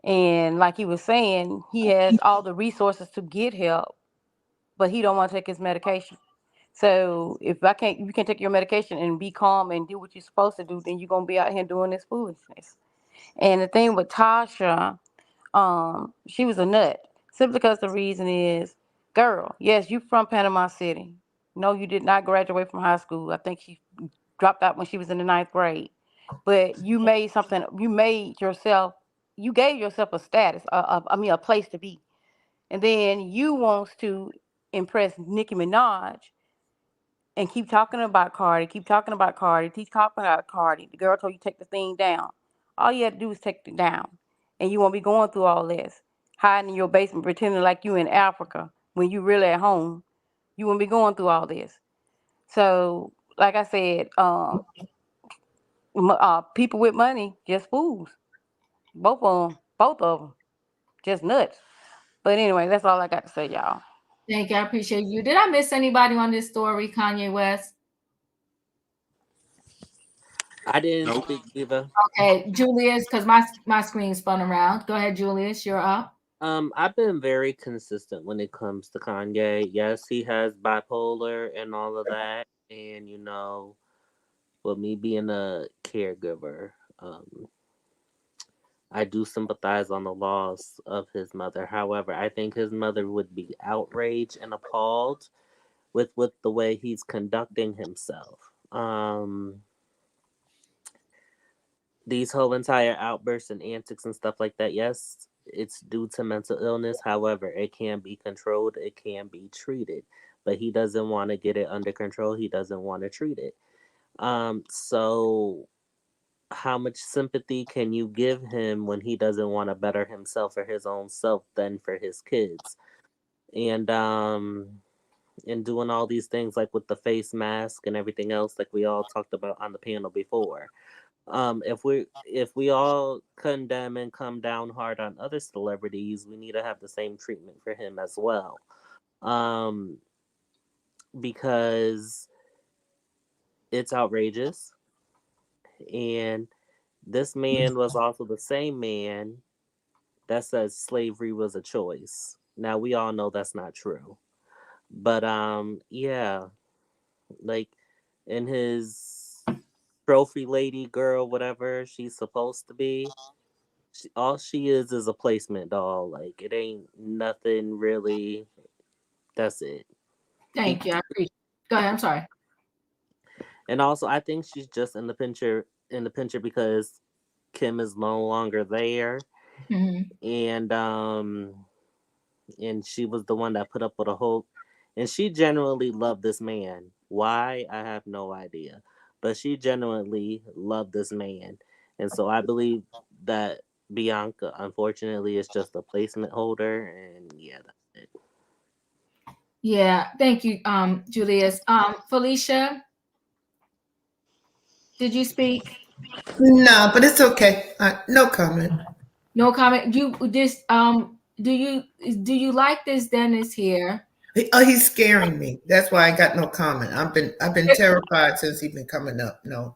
And like he was saying, he has all the resources to get help, but he don't want to take his medication. So if you can't take your medication and be calm and do what you're supposed to do, then you're gonna be out here doing this foolishness. And the thing with Tasha, she was a nut. Simply because the reason is, girl, yes, you from Panama City. No, you did not graduate from high school. I think she dropped out when she was in the 9th grade. But you made something. You gave yourself a status. A place to be. And then you wants to impress Nicki Minaj and keep talking about Cardi, keep talking about Cardi, keep talking about Cardi. The girl told you take the thing down. All you had to do is take it down. And you won't be going through all this. Hiding in your basement, pretending like you in Africa when you really at home. You won't be going through all this. So, like I said, people with money, just fools. Both of them, just nuts. But anyway, that's all I got to say, y'all. Thank you. I appreciate you. Did I miss anybody on this story, Kanye West? I didn't speak, Diva. Okay, Julius, because my screen spun around. Go ahead, Julius. You're up. I've been very consistent when it comes to Kanye. Yes, he has bipolar and all of that, and with me being a caregiver, I do sympathize on the loss of his mother. However, I think his mother would be outraged and appalled with the way he's conducting himself. These whole entire outbursts and antics and stuff like that, yes, it's due to mental illness. However, it can be controlled, it can be treated. But he doesn't want to get it under control. He doesn't want to treat it. So how much sympathy can you give him when he doesn't want to better himself for his own self than for his kids? And doing all these things like with the face mask and everything else, like we all talked about on the panel before. If we all condemn and come down hard on other celebrities, we need to have the same treatment for him as well. Because It's outrageous. And this man was also the same man that says slavery was a choice. Now we all know that's not true. But yeah, like in his trophy lady girl, whatever she's supposed to be, all she is a placement doll. Like it ain't nothing really. That's it. Thank you. I appreciate it. Go ahead. I'm sorry. And also, I think she's just in the picture because Kim is no longer there, and she was the one that put up with a whole, and she genuinely loved this man. Why? I have no idea, but she genuinely loved this man, and so I believe that Bianca, unfortunately, is just a placement holder, and yeah, that's it. Yeah, thank you, Julius. Felicia, did you speak? No, but it's okay. No comment. No comment. Do you like this Dennis here? He's scaring me. That's why I got no comment. I've been terrified since he's been coming up. No.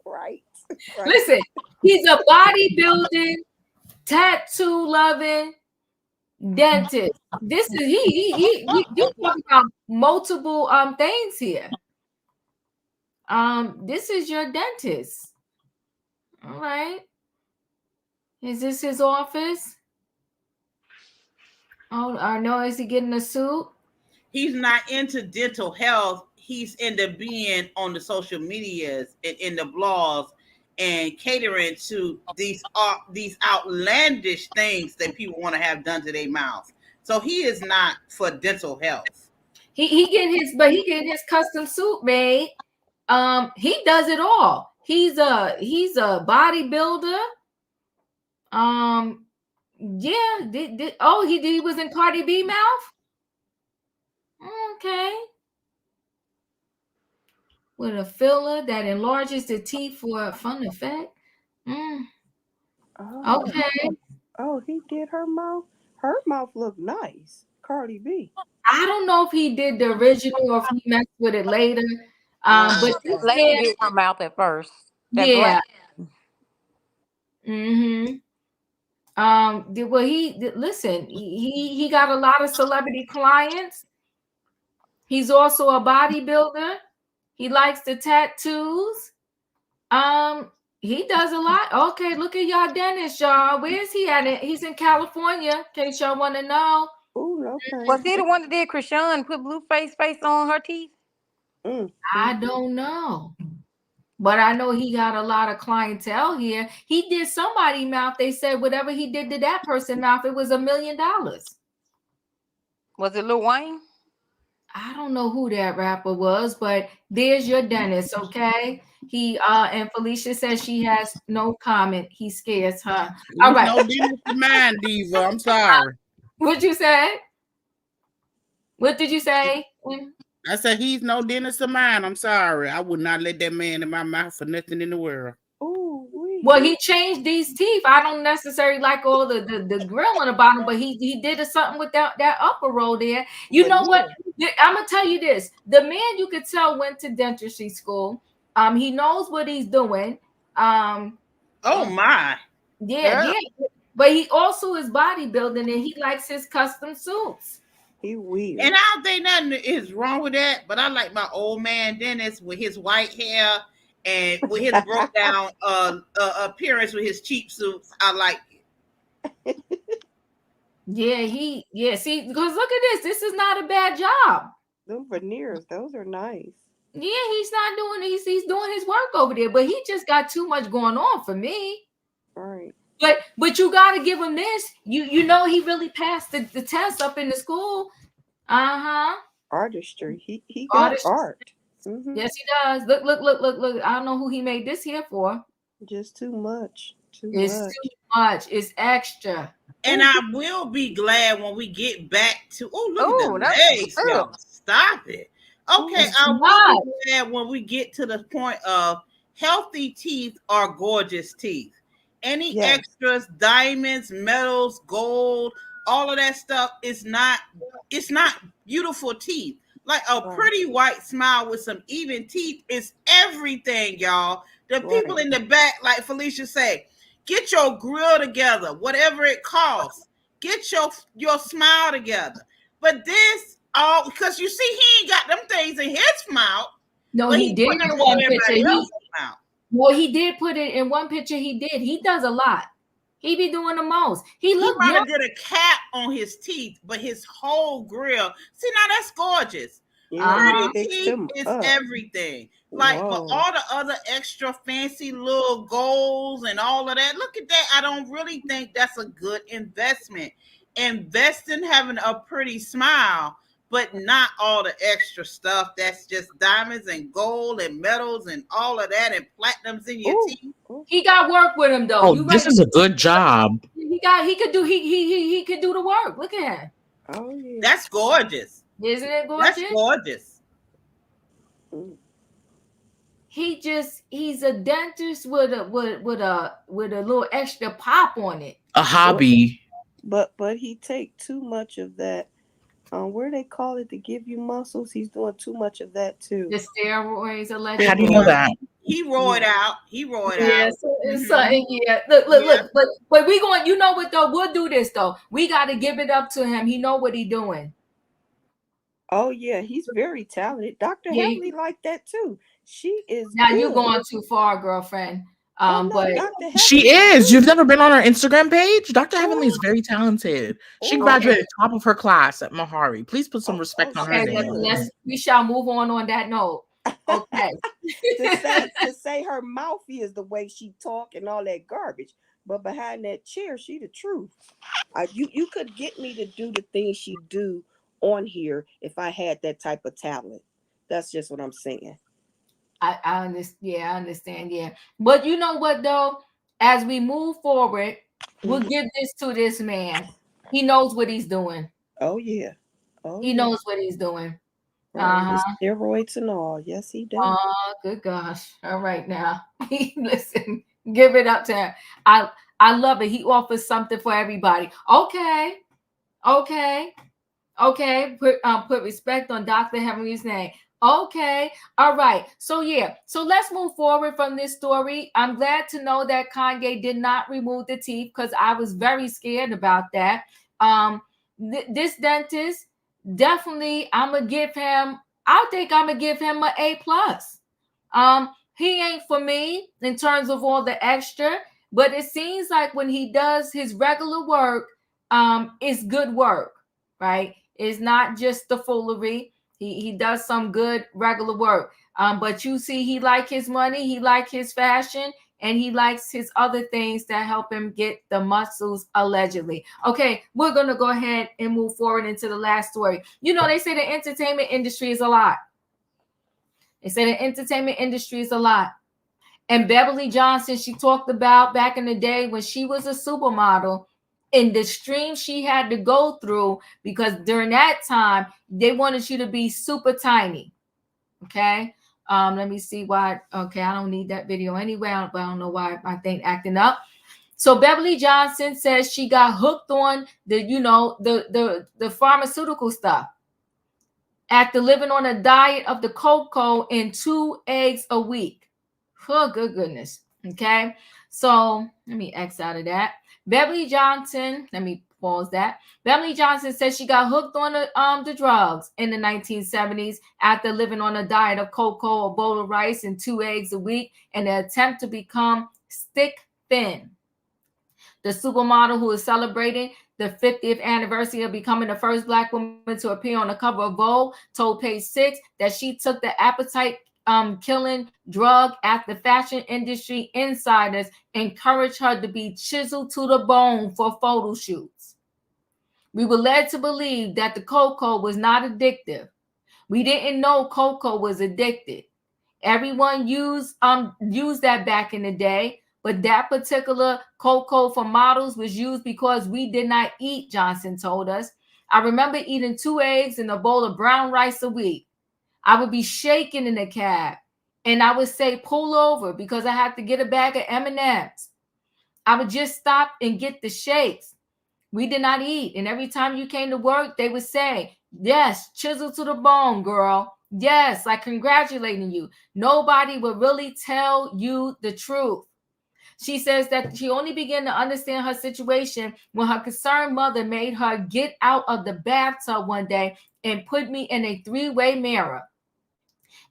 Right. Listen, he's a bodybuilding, tattoo loving dentist. This is you talking about multiple things here. This is your dentist. All right. Is this his office? Oh, I know. Is he getting a suit? He's not into dental health. He's into being on the social medias and in the blogs and catering to these outlandish things that people want to have done to their mouth. So he is not for dental health. He getting his custom suit made. He does it all. He's a bodybuilder. Yeah. He was in Cardi B mouth. Okay. With a filler that enlarges the teeth for a fun effect. Okay. Oh, he did her mouth. Her mouth looked nice. Cardi B. I don't know if he did the original or if he messed with it later. But this lady did her mouth at first. Yeah. Well, listen. He got a lot of celebrity clients. He's also a bodybuilder. He likes the tattoos. He does a lot. Okay, look at y'all dentist, y'all. Where is he at? He's in California, in case y'all want to know. Okay. Was he the one that did Krishan put blue face on her teeth? I don't know. But I know he got a lot of clientele here. He did somebody mouth. They said whatever he did to that person mouth, it was $1 million. Was it Lil Wayne? I don't know who that rapper was, but there's your dentist, okay? He and Felicia says she has no comment. He scares her. All right. No dentist of mine, Diva. I'm sorry. What'd you say? What did you say? I said he's no dentist of mine. I'm sorry. I would not let that man in my mouth for nothing in the world. Well, he changed these teeth. I don't necessarily like all the grill on the bottom, but he did something with that upper row there. You know what? I'm gonna tell you this: the man, you could tell, went to dentistry school. He knows what he's doing. Oh my. Yeah. But he also is bodybuilding, and he likes his custom suits. He weird. And I don't think nothing is wrong with that. But I like my old man Dennis with his white hair and with his broke down appearance with his cheap suits. I like it. Yeah. See, because look at this. This is not a bad job. Those veneers, those are nice. Yeah, he's not doing. He's doing his work over there, but he just got too much going on for me. Right. But you got to give him this. You know he really passed the test up in the school. Artistry. He got art. Yes, he does. Look. I don't know who he made this here for. Just too much. Too much. It's extra. And I will be glad when we get back to look at the legs. Stop it. Okay, I will be glad when we get to the point of healthy teeth are gorgeous teeth. Any extras, diamonds, metals, gold, all of that stuff is not beautiful teeth. Like a pretty white smile with some even teeth is everything, y'all. The people in the back, like Felicia say, get your grill together, whatever it costs. Get your smile together. But this all because you see, he ain't got them things in his mouth. No, he did in one picture. Well, he did put it in one picture. He did. He does a lot. He be doing the most. He might have did a cap on his teeth, but his whole grill. See, now that's gorgeous. Pretty teeth is everything. Like, but all the other extra fancy little goals and all of that. Look at that. I don't really think that's a good investment. Invest in having a pretty smile, but not all the extra stuff that's just diamonds and gold and metals and all of that and platinums in your teeth. He got work with him though. Oh, this is a good job. He could do the work. Look at him. Oh yeah. That's gorgeous. Isn't it gorgeous? That's gorgeous. He's a dentist with a little extra pop on it. A hobby. But he take too much of that. Where they call it to give you muscles, he's doing too much of that too. The steroids, allegedly. How do you know that? He roared out. Yeah, yeah. Look. But we going. You know what though? We'll do this though. We got to give it up to him. He know what he doing. Oh yeah, he's very talented. Dr. Heavenly like that too. She is. Now you're going too far, girlfriend. But she is. You've never been on her Instagram page? Dr. Heavenly is very talented. She graduated top of her class at Mahari. Please put some respect on her name. We shall move on that note. Okay. to say her mouthy is the way she talk and all that garbage, but behind that chair, she the truth. You could get me to do the things she do on here if I had that type of talent. That's just what I'm saying. I understand. Yeah, I understand. Yeah, but you know what though? As we move forward, we'll give this to this man. He knows what he's doing. Oh yeah. He knows what he's doing. Steroids and all. Yes, he does. Oh, good gosh. All right now. Listen, give it up to him. I love it. He offers something for everybody. Okay. Put respect on Dr. Heavenly's name. Okay. All right. So let's move forward from this story. I'm glad to know that Kanye did not remove the teeth because I was very scared about that. This dentist, definitely I think I'm gonna give him an A+. He ain't for me in terms of all the extra, but it seems like when he does his regular work, it's good work, right? It's not just the foolery. He does some good regular work. But you see, he like his money, he like his fashion, and he likes his other things that help him get the muscles, allegedly. Okay, we're going to go ahead and move forward into the last story. You know, they say the entertainment industry is a lot. And Beverly Johnson, she talked about back in the day when she was a supermodel, in the stream she had to go through, because during that time, they wanted you to be super tiny. Okay. Let me see why. Okay, I don't need that video anyway, but I don't know why my thing acting up. So Beverly Johnson says she got hooked on the pharmaceutical stuff after living on a diet of the cocoa and 2 eggs a week. Oh, good goodness. Okay. So let me X out of that. Beverly Johnson, let me pause that. Beverly Johnson says she got hooked on the drugs in the 1970s after living on a diet of cocoa, a bowl of rice, and 2 eggs a week in an attempt to become stick thin. The supermodel, who is celebrating the 50th anniversary of becoming the first Black woman to appear on the cover of Vogue, told Page 6 that she took the appetite killing drug after fashion industry insiders encouraged her to be chiseled to the bone for photo shoots. We were led to believe that the cocoa was not addictive. We didn't know cocoa was addicted. Everyone used that back in the day, but that particular cocoa for models was used because we did not eat, Johnson told us. I remember eating 2 eggs and a bowl of brown rice a week. I would be shaking in the cab, and I would say, pull over, because I had to get a bag of M&Ms. I would just stop and get the shakes. We did not eat. And every time you came to work, they would say, Yes, chisel to the bone, girl. Yes, like congratulating you. Nobody will really tell you the truth. She says that she only began to understand her situation when her concerned mother made her get out of the bathtub one day and put me in a three-way mirror.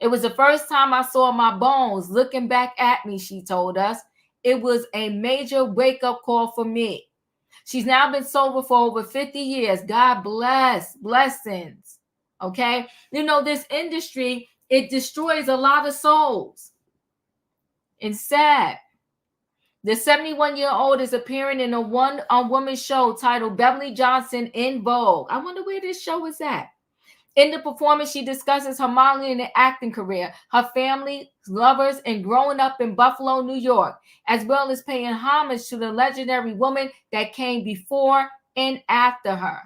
It was the first time I saw my bones looking back at me, she told us. It was a major wake-up call for me. She's now been sober for over 50 years. God bless. Blessings. Okay? You know, this industry, it destroys a lot of souls. It's sad. The 71-year-old is appearing in a one-woman show titled Beverly Johnson in Vogue. I wonder where this show is at. In the performance, she discusses her modeling and acting career, her family, lovers, and growing up in Buffalo, New York, as well as paying homage to the legendary woman that came before and after her.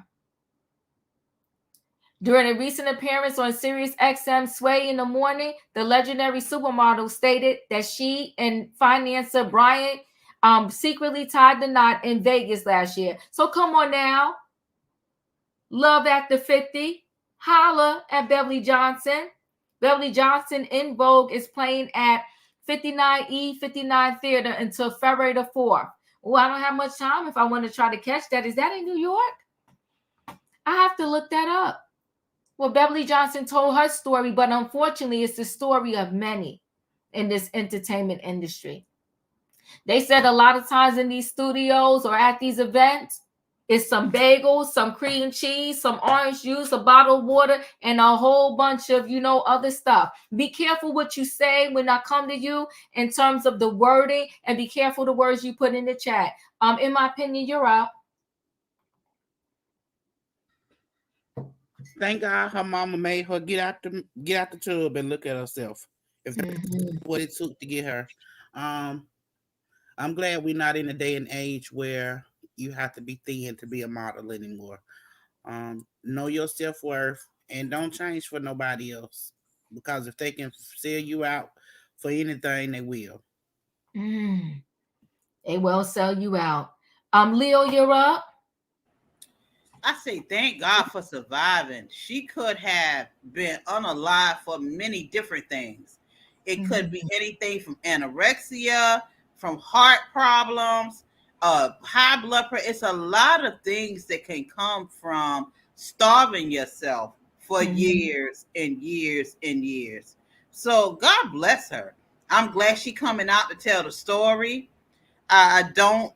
During a recent appearance on Sirius XM Sway in the Morning, the legendary supermodel stated that she and financier Brian secretly tied the knot in Vegas last year. So come on now. Love after 50. Holla at Beverly Johnson. Beverly Johnson in Vogue is playing at 59E59 Theater until February the 4th. Oh, I don't have much time if I want to try to catch that. Is that in New York? I have to look that up. Well, Beverly Johnson told her story, but unfortunately, it's the story of many in this entertainment industry. They said a lot of times in these studios or at these events, it's some bagels, some cream cheese, some orange juice, a bottle of water, and a whole bunch of, other stuff. Be careful what you say when I come to you in terms of the wording, and be careful the words you put in the chat. In my opinion, you're out. Thank God her mama made her get out the tub and look at herself. If that's what it took to get her. I'm glad we're not in a day and age where you have to be thin to be a model anymore. Know your self-worth and don't change for nobody else. Because if they can sell you out for anything, they will. They will sell you out. Leo, you're up. I say thank God for surviving. She could have been unalive for many different things. It could be anything from anorexia, from heart problems, high blood pressure. It's a lot of things that can come from starving yourself for years and years and years. So God bless her. I'm glad she coming out to tell the story. I don't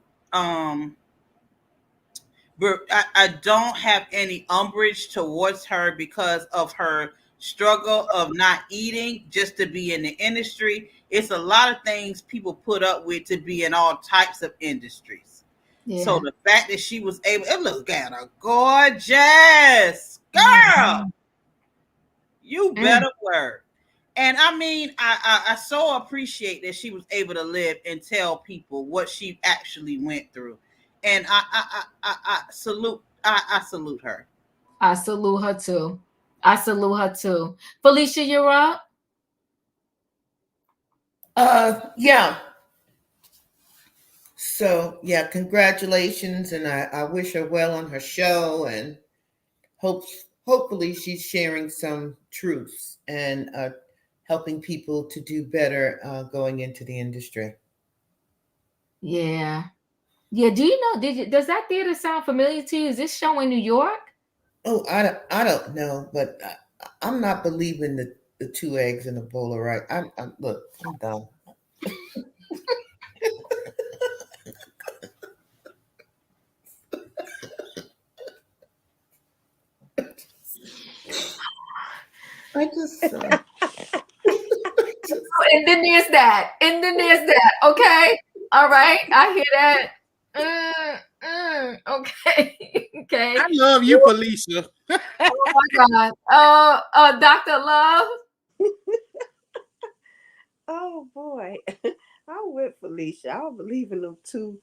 but I don't have any umbrage towards her because of her struggle of not eating just to be in the industry. It's a lot of things people put up with to be in all types of industries. Yeah. So the fact that she was able, look at her, gorgeous girl. You better work. And I mean, I so appreciate that she was able to live and tell people what she actually went through. And I salute her. I salute her too. I salute her too. Felicia, you're up. Yeah. So yeah, congratulations, and I wish her well on her show, and hopefully she's sharing some truths and helping people to do better going into the industry. Yeah. Do you know? Does that theater sound familiar to you? Is this show in New York? Oh, I don't know, but I'm not believing the two eggs in a bowl of rice. I'm done. I just. And then there's that. Okay. All right. I hear that. Okay. Okay. I love you, Felicia. Oh my God. Dr. Love. Oh boy. I'm with Felicia. I don't believe in them two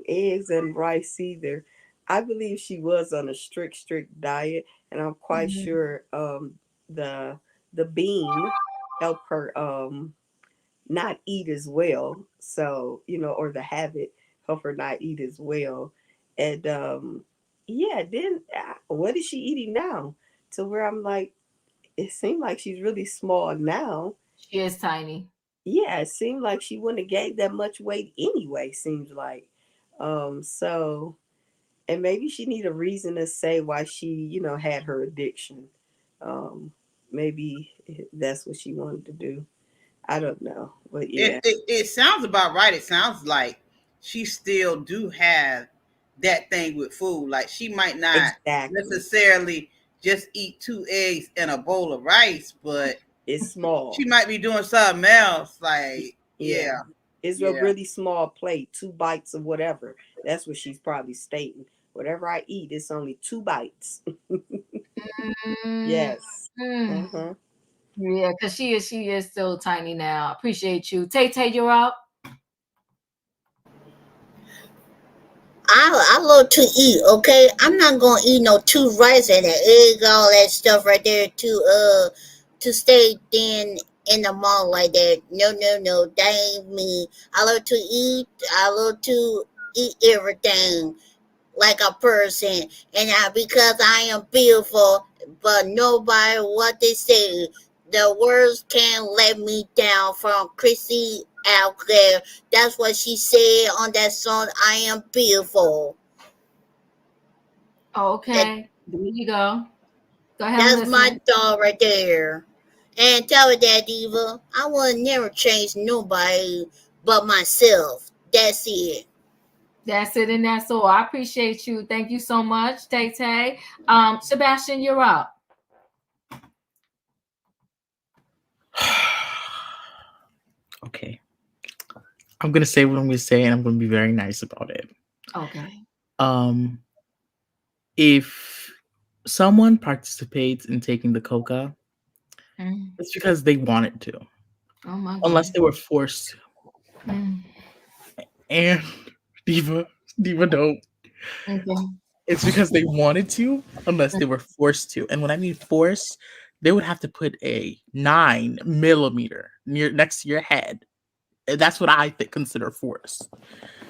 eggs and rice either. I believe she was on a strict diet, and I'm quite sure the bean helped her not eat as well. So, or the habit help her not eat as well. And yeah, then what is she eating now? to where I'm like, it seemed like she's really small now. She is tiny. Yeah, it seemed like she wouldn't have gained that much weight anyway, seems like. So and maybe she need a reason to say why she, had her addiction. Maybe that's what she wanted to do. I don't know, but yeah, it sounds about right. It sounds like she still do have that thing with food. Like she might not necessarily just eat 2 eggs and a bowl of rice, but it's small. She might be doing something else. Like yeah. It's a really small plate, 2 bites of whatever. That's what she's probably stating. Whatever I eat, it's only 2 bites. Yes. Mm-hmm. Yeah, because she is still tiny now. Appreciate you. Tay, you're up. I love to eat, okay? I'm not gonna eat no 2 rice and an egg, all that stuff right there to stay thin in the mall like that. No, that ain't me. I love to eat. I love to eat everything like a person, and because I am beautiful, but nobody what they say. The words can't let me down from Chrissy out there. That's what she said on that song. I am beautiful. Okay, there you go. Go ahead. That's my dog right there. And tell her that, Diva, I will never change nobody but myself. That's it. That's it, and that's all. I appreciate you. Thank you so much, Tay. Sebastian, you're up. Okay. I'm gonna say what I'm gonna say, and I'm gonna be very nice about it. Okay. If someone participates in taking the coca, it's because they wanted to. Oh my God. Unless they were forced to. And Diva don't. Okay. It's because they wanted to, unless they were forced to. And when I mean forced, they would have to put a 9mm next to your head. And that's what I consider force.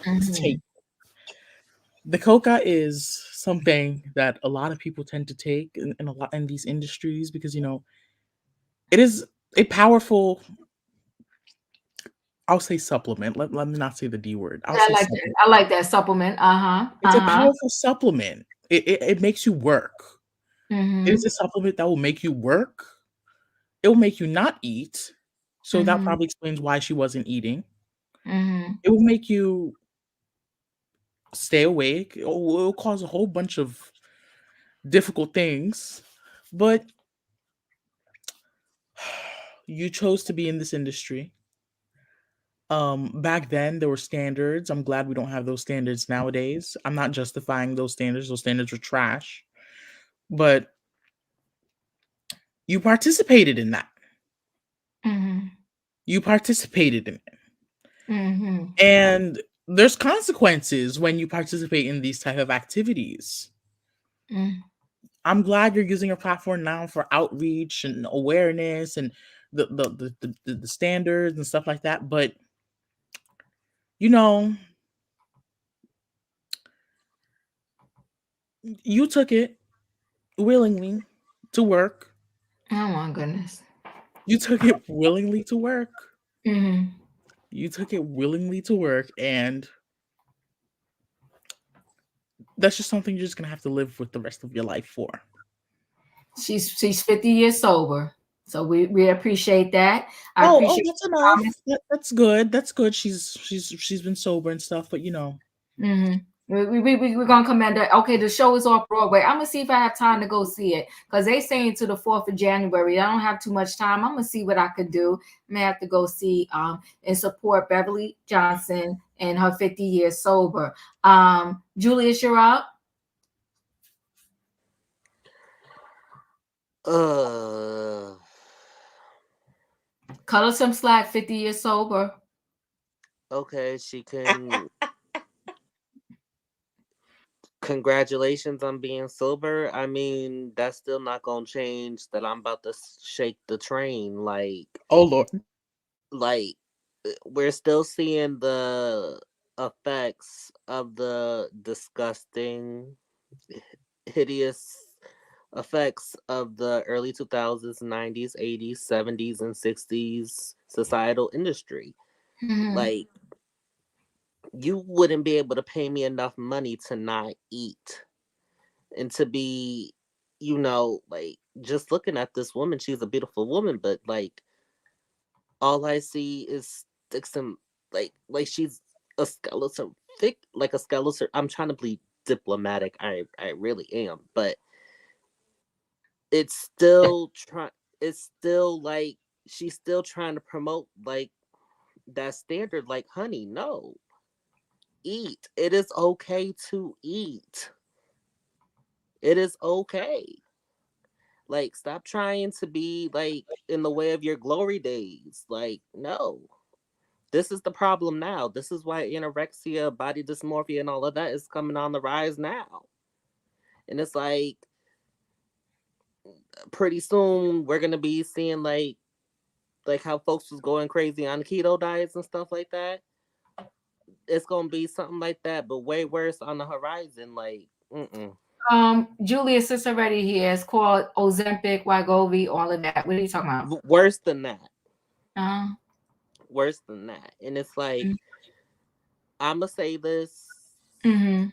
To take. The coca is something that a lot of people tend to take in a lot in these industries because it is a powerful. I'll say supplement. Let me not say the D word. I like that supplement. It's a powerful supplement. It makes you work. It is a supplement that will make you work. It will make you not eat. So that probably explains why she wasn't eating. It will make you stay awake. It will cause a whole bunch of difficult things. But you chose to be in this industry. Back then there were standards. I'm glad we don't have those standards nowadays. I'm not justifying those standards. Those standards were trash. But you participated in that. You participated in it. And there's consequences when you participate in these type of activities. I'm glad you're using your platform now for outreach and awareness and the standards and stuff like that. But you took it willingly to work. Oh my goodness. You took it willingly to work. You took it willingly to work, and that's just something you're just gonna have to live with the rest of your life for. She's 50 years sober, so we appreciate that. Appreciate that's enough. That's good. That's good. She's been sober and stuff, but We're gonna commend her. Okay, the show is off Broadway. I'm gonna see if I have time to go see it because they saying to the 4th of January. I don't have too much time. I'm gonna see what I could do. I may have to go see and support Beverly Johnson and her 50 years sober. Julius, you're up. Cut her some slack. 50 years sober. Okay, she can. Congratulations on being sober. I mean, that's still not gonna change that I'm about to shake the train. Like, oh Lord, like we're still seeing the effects of the disgusting, hideous effects of the early 2000s, 90s, 80s, 70s, and 60s societal industry. Mhm. Like, you wouldn't be able to pay me enough money to not eat and to be, like, just looking at this woman. She's a beautiful woman, but like, all I see is sticks and like she's a skeleton, thick like a skeleton. I'm trying to be diplomatic. I really am, but it's still trying. It's still like she's still trying to promote like that standard. Like, honey, no, eat. It is okay to eat. It is okay. Like, stop trying to be like in the way of your glory days. Like, no. This is the problem now. This is why anorexia, body dysmorphia, and all of that is coming on the rise now. And it's like, pretty soon we're gonna be seeing like how folks was going crazy on keto diets and stuff like that. It's gonna be something like that, but way worse on the horizon. Like, Julius is already here. It's called Ozempic, Wegovy, all of that. What are you talking about? Worse than that. Uh-huh. Worse than that. And it's like, I'ma say this. Mm-hmm.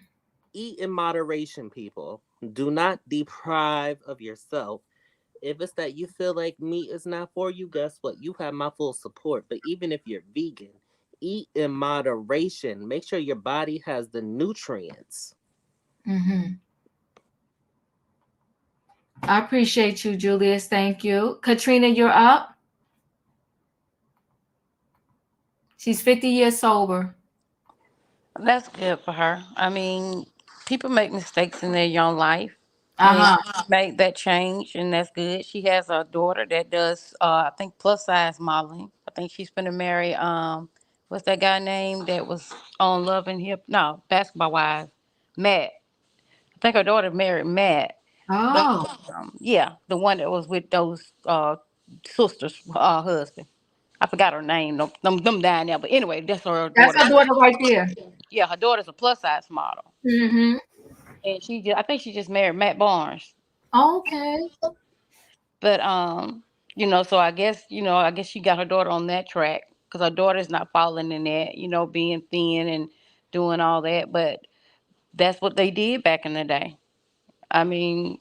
Eat in moderation, people. Do not deprive of yourself. If it's that you feel like meat is not for you, guess what? You have my full support. But even if you're vegan, eat in moderation. Make sure your body has the nutrients. Mm-hmm. I appreciate you, Julius. Thank you. Katrina, you're up. She's 50 years sober. That's good for her. I mean, people make mistakes in their young life. Uh-huh. And make that change, and that's good. She has a daughter that does, I think, plus size modeling. I think she's gonna marry, what's that guy name that was on Love and Hip? No, Basketball Wives, Matt. I think her daughter married Matt. But Oh. yeah, the one that was with those sisters, husband. I forgot her name. Them down there. But anyway, that's her That's daughter. her daughter right there. Yeah, her daughter's a plus size model, Mm-hmm. and I think she just married Matt Barnes. Okay. But so I guess she got her daughter on that track because her daughter's not following in that, being thin and doing all that. But that's what they did back in the day. I mean,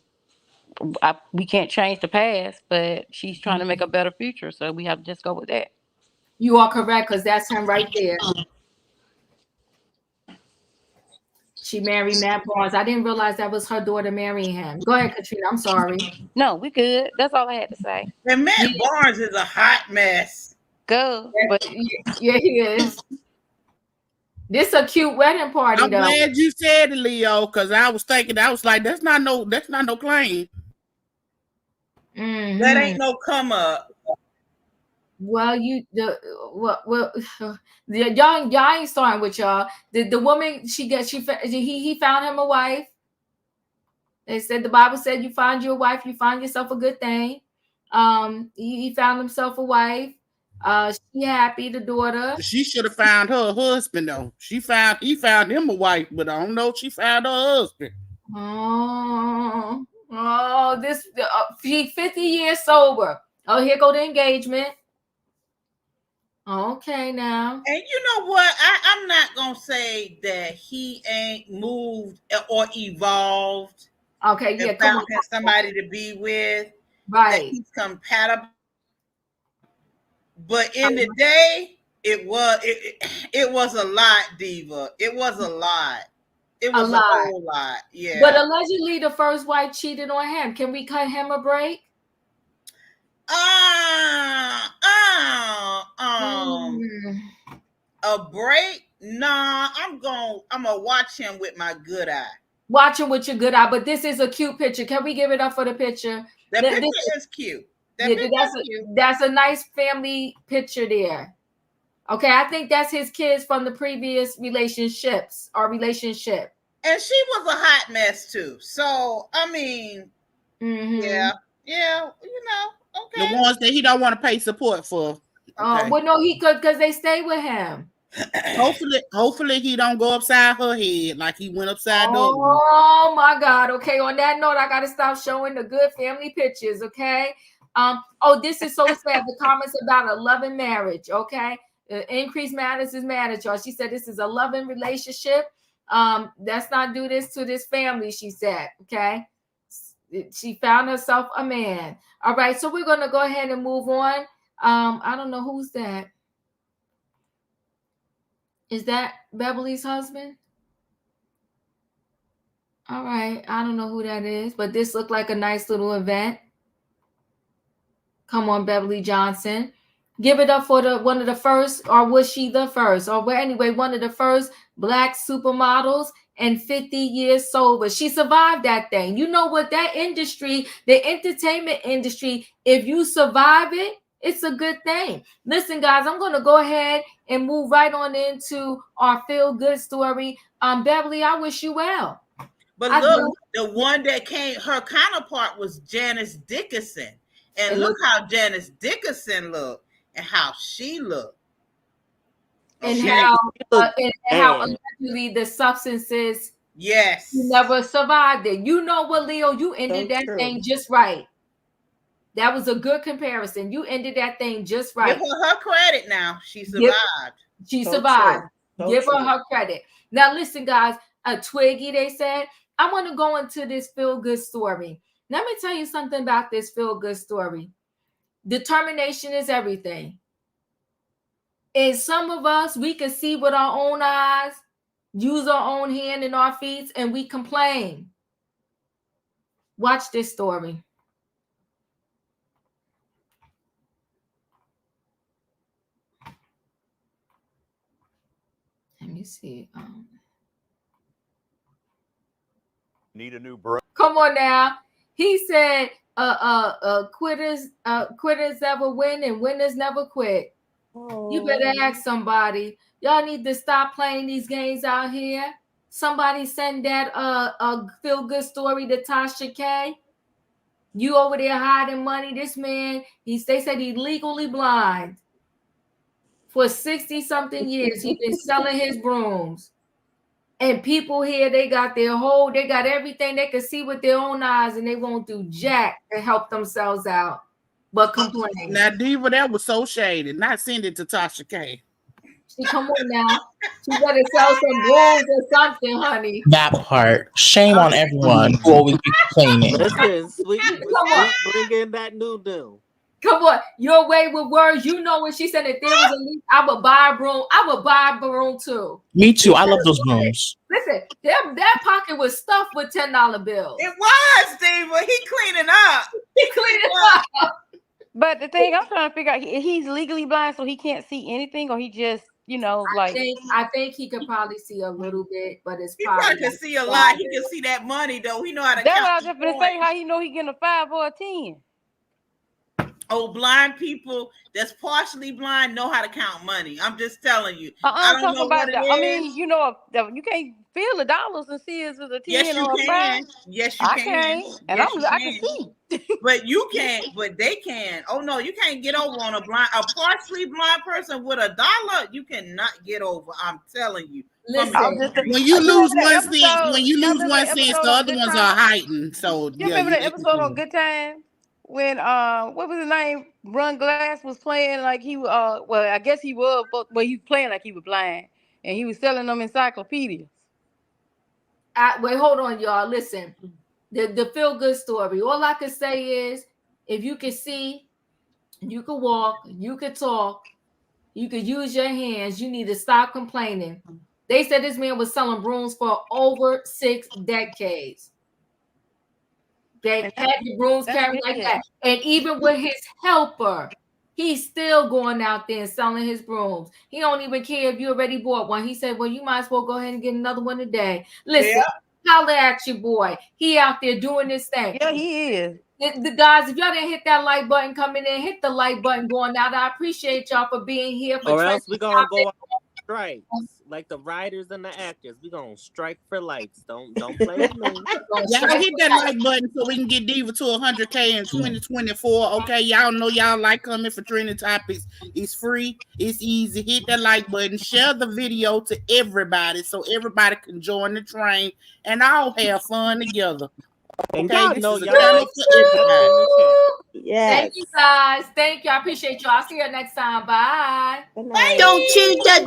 we can't change the past, but she's trying to make a better future, so we have to just go with that. You are correct, because that's him right there. She married Matt Barnes. I didn't realize that was her daughter marrying him. Go ahead, Katrina. I'm sorry. No, we good. That's all I had to say. And Matt Barnes is a hot mess. Go. But yeah, he is. This a cute wedding party, I'm though. glad you said it, Leo, because I was thinking, I was like, that's not no claim. Mm-hmm. That ain't no come up. Well, y'all ain't starting with y'all. The woman he found him a wife. They said the Bible said you find you a wife, you find yourself a good thing. He found himself a wife. She happy, the daughter. She should have found her husband though. He found him a wife, but I don't know if she found her husband. This she 50 years sober. Oh, here go the engagement. Okay, now. And you know what? I'm not gonna say that he ain't moved or evolved. Okay, yeah, and found somebody to be with. Right. That he's compatible. But in the day, it was a lot, Diva. It was a lot. It was a whole lot. Yeah. But allegedly the first wife cheated on him. Can we cut him a break? A break? Nah, I'm gonna watch him with my good eye. Watch him with your good eye, but this is a cute picture. Can we give it up for the picture? That picture is cute. That's a nice family picture there. Okay, I think that's his kids from the previous relationship. And she was a hot mess too. So I mean, yeah, okay. The ones that he don't want to pay support for. Okay. Well, no, he could because they stay with him. Hopefully he don't go upside her head like he went upside the other one. Oh my God. Okay. On that note, I gotta stop showing the good family pictures. Okay. Oh, this is so sad. The comments about a loving marriage. Okay. Increased matters is marriage, y'all. She said this is a loving relationship. Let's not do this to this family, she said. Okay. She found herself a man. All right. So we're gonna go ahead and move on. I don't know who's that. Is that Beverly's husband? All right. I don't know who that is, but this looked like a nice little event. Come on, Beverly Johnson. Give it up for one of the first, or was she the first? Or well, anyway, one of the first Black supermodels and 50 years sober. She survived that thing. You know what? That industry, the entertainment industry, if you survive it, it's a good thing. Listen, guys, I'm going to go ahead and move right on into our feel-good story. Beverly, I wish you well. But look, the one that came, her counterpart was Janice Dickinson. And look how Janice Dickinson looked and how she looked. And how allegedly the substances, yes, you never survived it. You know what, Leo? You ended that thing just right. That was a good comparison. You ended that thing just right. Give her credit now. She survived. She survived. Give her credit. Now, listen, guys. Twiggy, they said, I want to go into this feel-good story. Let me tell you something about this feel-good story. Determination is everything. And some of us, we can see with our own eyes, use our own hand and our feet, and we complain. Watch this story. Let me see. Need a new bro. Come on now. He said, quitters never win and winners never quit. You better ask somebody. Y'all need to stop playing these games out here. Somebody send that a feel-good story to Tasha K. You over there hiding money. This man, they said he's legally blind. For 60-something years, he's been selling his brooms. And people here, they got everything they can see with their own eyes, and they won't do jack to help themselves out, but complain. Now, Diva, that was so shady. Not send it to Tasha K. Come on now. She better sell some brooms or something, honey. That part. Shame on everyone who always be complaining. Listen, sweet, bring in that new. Come on, your way with words. You know when she said if there was a leak, I would buy a broom. I would buy a broom too. Me too. I love those brooms. Listen, that pocket was stuffed with $10 bills. It was, Diva. He cleaning up. But the thing I'm trying to figure out, he's legally blind, so he can't see anything, or he just, I think he could probably see a little bit, but it's he probably can see a lot. He can see that money though. He know how to count. That's what I was just gonna say. How he know he getting a 5 or a 10? Oh, blind people that's partially blind know how to count money. I'm just telling you. I don't know what it is. I mean, you can't feel the dollars and see if it's a 10 yes, or a 5. Yes, you can. And I can see. But you can't, but they can. Oh no, you can't get over on a partially blind person with $1. You cannot get over. I'm telling you. Listen, when you lose one sense, the other ones are heightened. So you remember the episode on Good Time when what was his name? Ron Glass was playing like he I guess he was, but he was playing like he was blind, and he was selling them encyclopedias. Wait, hold on, y'all. Listen, the feel good story. All I can say is, if you can see, you can walk, you can talk, you can use your hands. You need to stop complaining. They said this man was selling brooms for over 6 decades. They had the brooms carried like that. And even with his helper, he's still going out there and selling his brooms. He don't even care if you already bought one. He said, well, you might as well go ahead and get another one today. Listen, holler at your boy. He out there doing this thing. Yeah, he is. The guys, if y'all didn't hit that like button coming in, hit the like button going out. I appreciate y'all for being here. Or else we're going to go strikes. Like the writers and the actors, we gonna strike for likes. Don't play with me. Y'all hit that like button so we can get Diva to 100K in 2024. Okay, y'all know y'all like coming for trending topics. It's free. It's easy. Hit that like button. Share the video to everybody so everybody can join the train and all have fun together. And okay, y'all this know is a y'all channel for everybody. Yes. Thank you guys. Thank you. I appreciate you. I'll see you next time. Bye. Don't cheat the